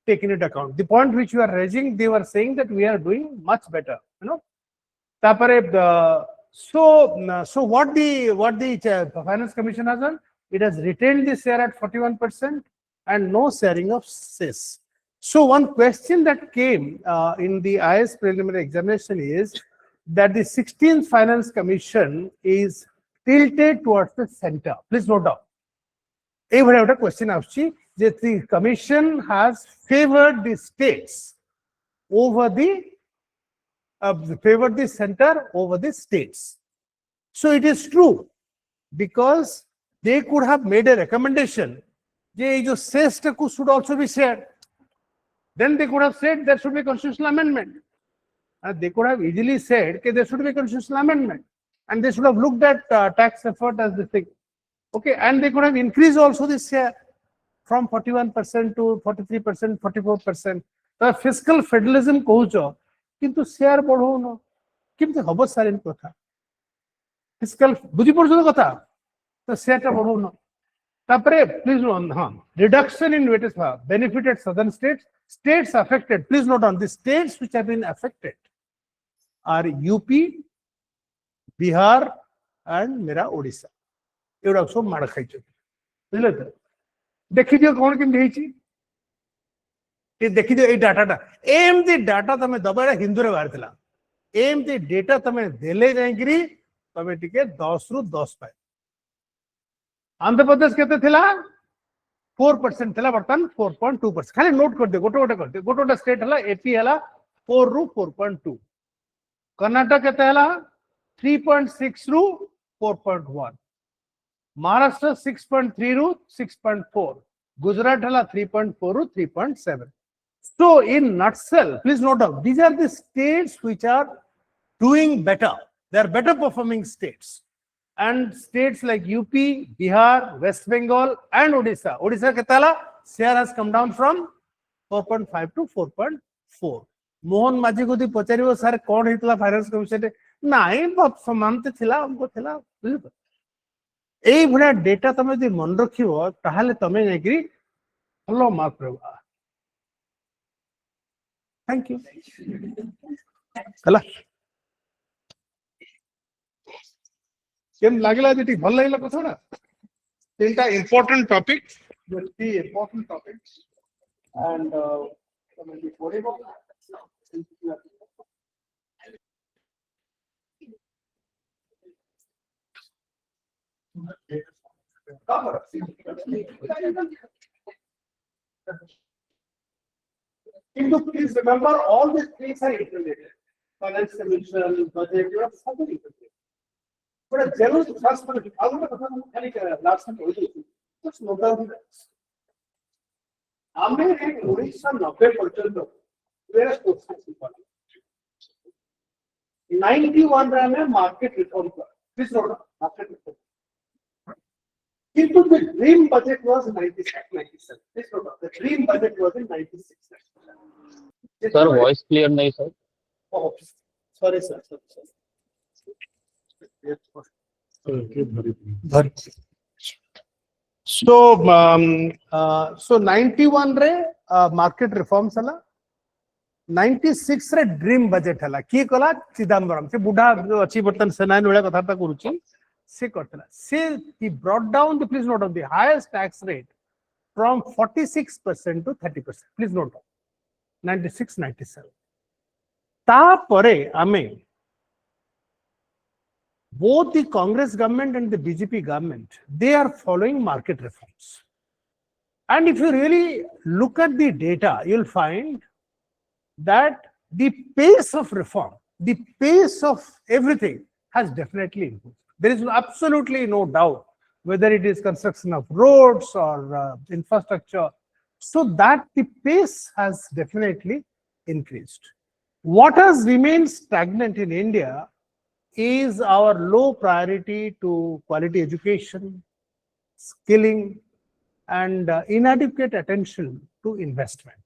A: taken into account. The point which you are raising, they were saying that we are doing much better. You know, tapare so what the Finance Commission has done, it has retained the share at 41% and no sharing of cess. So one question that came in the IAS preliminary examination is that the 16th Finance Commission is tilted towards the center. Please note down. A question that the Commission has favored the states over the favored the center over the states. So it is true because they could have made a recommendation that cess should also be shared. Then they could have said there should be a constitutional amendment. They could have easily said that there should be a constitutional amendment and they should have looked at tax effort as the thing. Okay, and they could have increased also this share from 41% to 43%, 44%. The fiscal federalism kohucho. किंतु share बढ़ो न किंतु हबो सारिन कथा fiscal बुझी पड़छो कथा तो share ता बढ़ो न तापरे प्लीज नो हां reduction in weightage benefited southern states affected. Please note on the states which have been affected are UP, Bihar and मेरा ओडिशा. एवढा सब मार खाइछो बुझले तो देखि दियो कोन किन देछि देखी दो डाटा एमती डाटा तमे दबा हिंदू रे बाहर थिला एमती डेटा तमे देले जाइकरी तमे टिके 10 रु 10 पाए. आंध्र प्रदेश केते थिला 4% थिला बर्तन 4.2%. खाली नोट कर दे गोटे स्टेट हला एपी हला 4 रु 4.2. कर्नाटक केते हला 3.6 रु 4.1. महाराष्ट्र 6.3 रु 6.4. गुजरात हला 3.4 रु 3.7. So in nutshell, please note down, these are the states which are doing better. They are better performing states. And states like UP, Bihar, West Bengal and Odisha. Odisha Katala, share has come down from 4.5 to 4.4. Mohan Maji ko di pacharibo sir kon hitla finance commission nahi samante thila amko thila bujho ei bhura data tame di mon rakhibo tahale tame jaikri hello mark prabha. Thank you. ହେଲା କେମ ଲାଗିଲା ଯେଟି ଭଲ ଲାଗିଲା କଥାଟା ତିନଟା important topic the important topics and ତମେ ବି ପଢିବ Please remember all these things are interrelated. Finance commission, budget, you are something interrelated. But a general first one, I don't know last time just note down this. हमने एक 1990 where sports 91 में market reform का this not market reform. Into the dream budget was 96-97. This not the dream budget was in 96.
E: Sir, voice clear nahi sir.
A: Oh, sorry sir. So 91 रे market reforms हला 96 रे dream budget हला की कला चिदंबरम से बुढ़ा जो अच्छी बर्तन सेनाइन वाला कथा ता करूची से करतला से he brought down the please note of the highest tax rate from 46% to 30%. Please note down 96-97 ता परे आमे both the Congress government and the BJP government, they are following market reforms. And if you really look at the data, you'll find that the pace of reform, the pace of everything has definitely improved. There is absolutely no doubt whether it is construction of roads or infrastructure, so that the pace has definitely increased. What has remained stagnant in India is our low priority to quality education, skilling, and inadequate attention to investment.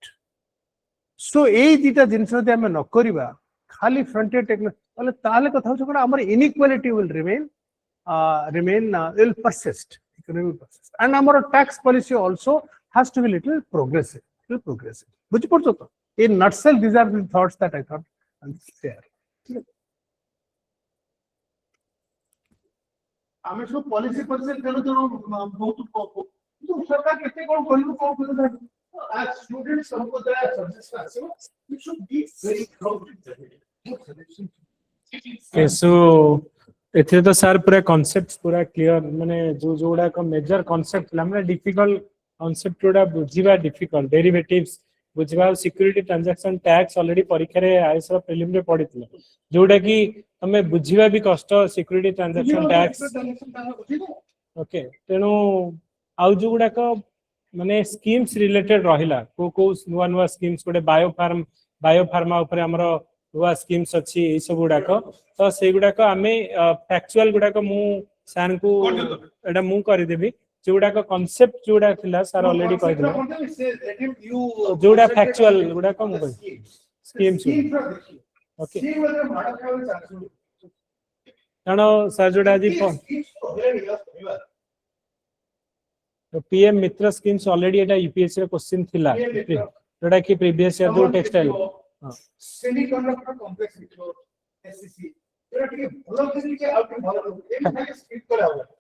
A: So, ei dita jinsa de ame nokoriba khali frontier technology bole tale kotha hoche kona amar inequality will will persist, economy will persist, and our tax policy also has to be little progressive. Buji porcho to in nutshell these are the thoughts that I thought and share. ଆମେ ସବୁ policy ତେଣୁ ବହୁତ ସରକାର କେତେ କଣ କରିବୁ କଣ କରିବୁ as students हमको दया सजेशन ଆସିବ we should be very proud
F: so एथे तो सर पूरा कांसेप्ट्स पूरा क्लियर माने जो जोडा को मेजर कांसेप्ट हमने डिफिकल्ट कांसेप्ट जोडा बुझिबा डिफिकल्ट डेरिवेटिव्स बुझिबा सिक्योरिटी ट्रांजैक्शन टैक्स ऑलरेडी परीक्षा रे आईएस रो प्रीलिम रे पढितले जोडा की हमें बुझिबा भी कष्ट सिक्योरिटी ट्रांजैक्शन टैक्स ओके तेनु आउ जोडा को माने स्कीम्स रिलेटेड रहिला को नुवा नुवा स्कीम्स कोडे बायोफार्मा ऊपर हमरो नुवा स्कीम्स अछि ए सब गुडा को तो से गुडा को हमें फैक्चुअल गुडा को मु सान को एडा मु करि देबी जोडा को कांसेप्ट जोडा थिला सर ऑलरेडी कहि दिला जोडा फैक्चुअल गुडा को मु स्कीम्स ओके कानो सर जोडा जी तो पीएम मित्र स्कीम्स ऑलरेडी एटा यूपीएससी रे क्वेश्चन थिला जोडा की प्रीवियस ईयर दो textile
A: semiconductor complex micro SCC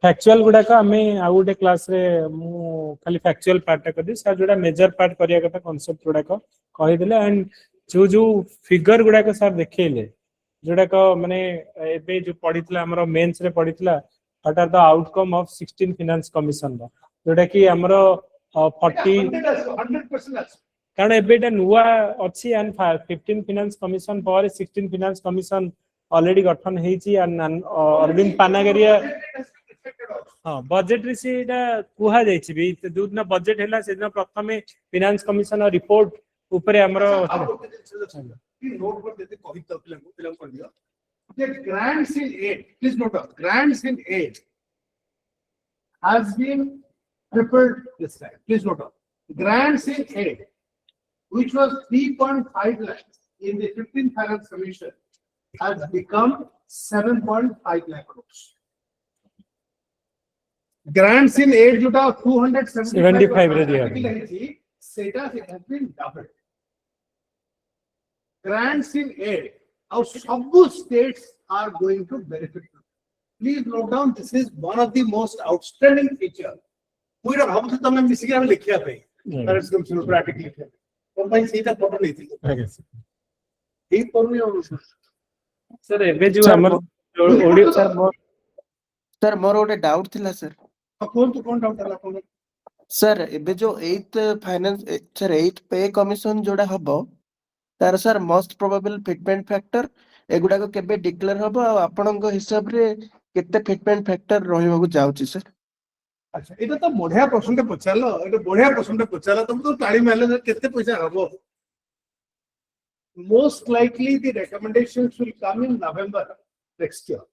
F: factual गुडा का हमें आ गोटे क्लास रे मु खाली फैक्चुअल पार्ट कर दी सर जोडा मेजर पार्ट करिया कथा कांसेप्ट गुडा को कहि देले एंड जो फिगर गुडा को सर देखेले जोडा को माने एबे जो पढितला हमरो मेंस रे पढितला what are the outcome of 16 finance commission जोडा की हमरो 40 100% कारण एबेटा नुवा अछि एंड 15 फाइनेंस कमीशन पर 16 फाइनेंस कमीशन ऑलरेडी गठन हेची अरविंद पानागरिया हां बजेट रे सेटा कुहा जायछि बे जो दिन बजेट हैला से दिन प्रथमे फाइनेंस कमीशन रिपोर्ट ऊपर हमरो
A: नोट पर देते कविता फिल्म कर दिया the grants in aid please note down grants in aid has been tripled this time please note down grants in aid which was 3.5 lakhs in the 15th finance commission has become 7.5 lakh crores. Grants in aid जुटा 275 सेटा it has been doubled. Grants in aid our ସବୁ states are going to benefit. Please note down, this is one of the most outstanding feature. We don't have to tell मिसिके हम लिखिया पे parents commission practically और भाई सीधा photo नहीं थी ठीक पढ़ने और
F: सर एबे जो हमर ऑडियो
D: सर मोर गोटे डाउट थिला सर
A: कौन डाउट है आपको
D: सर एबे जो 8th फाइनेंस सर 8th पे कमिशन जोड़ा हबो तार sir most probable fitment factor एगुडा को केबे डिक्लेयर हबो आ आपनक हिसाब रे केते फिटमेंट फैक्टर रहइबा को जाउची सर
A: अच्छा এটা তো বঢ়িয়া প্রশ্নটা পচালো এটা বঢ়িয়া প্রশ্নটা পচালো তুমি তো তালি মারলে কেতে পয়সা হবো most likely the recommendations will come in November next year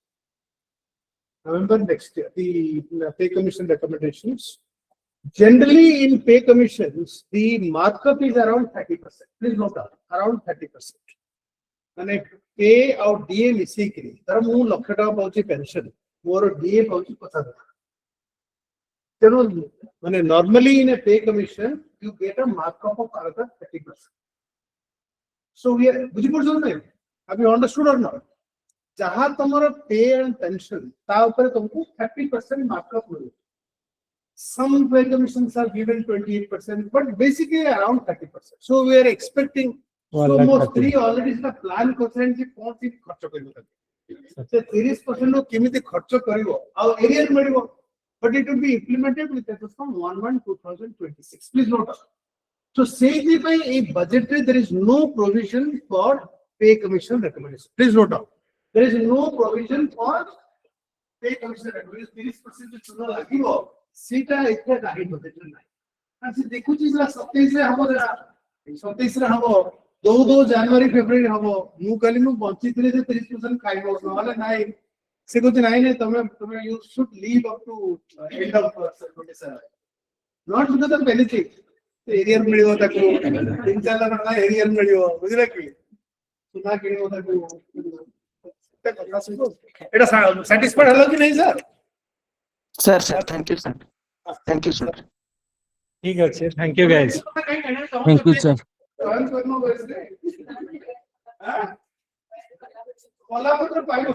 A: the pay commission recommendations generally in pay commissions the markup is around 30%. Please note that around 30%. माने पे और डीए मिसी करी तर मु लक्ष टका पाउची पेंशन मोर डीए पाउची 50,000 तेनो माने normally in a pay commission you get a markup of another 30%. So we are बुझी पड़छन नै have you understood or not जहां तमरो पे एंड पेंशन ता ऊपर तुमको 30% markup मिले some pay commissions are given 28% but basically around 30%. So we are expecting so most three already is the plan percent की कौन सी खर्च करियो से 30% लो केमिति खर्च करियो आ एरियर मिलियो but it will be implemented with effect from 1/1/2026. Please note that. So say the by a budget there is no provision for pay commission recommendation. Please note down. There is no provision for pay commission recommendation. 30% चुना लागियो सीटा इतना नहीं budget नहीं आज देखु चीज 27 रे हमो 27 रे हमो 2 जनवरी फेब्रुआरी हमो मु कली मु बंची थले जे 30% खाइबो नहले नाही से कुछ नहीं तुम्हें you should leave up to end of 27 not because of benefit arrear मिलियो ताको 3-4 लाख टका एरियर मिलियो बुझले कि सुना किनियो ताको एटा सैटिस्फाइड हलो कि नहीं सर
D: थैंक यू सर
F: ठीक है thank you guys
E: Thank you, sir.
A: Kolhapur pilo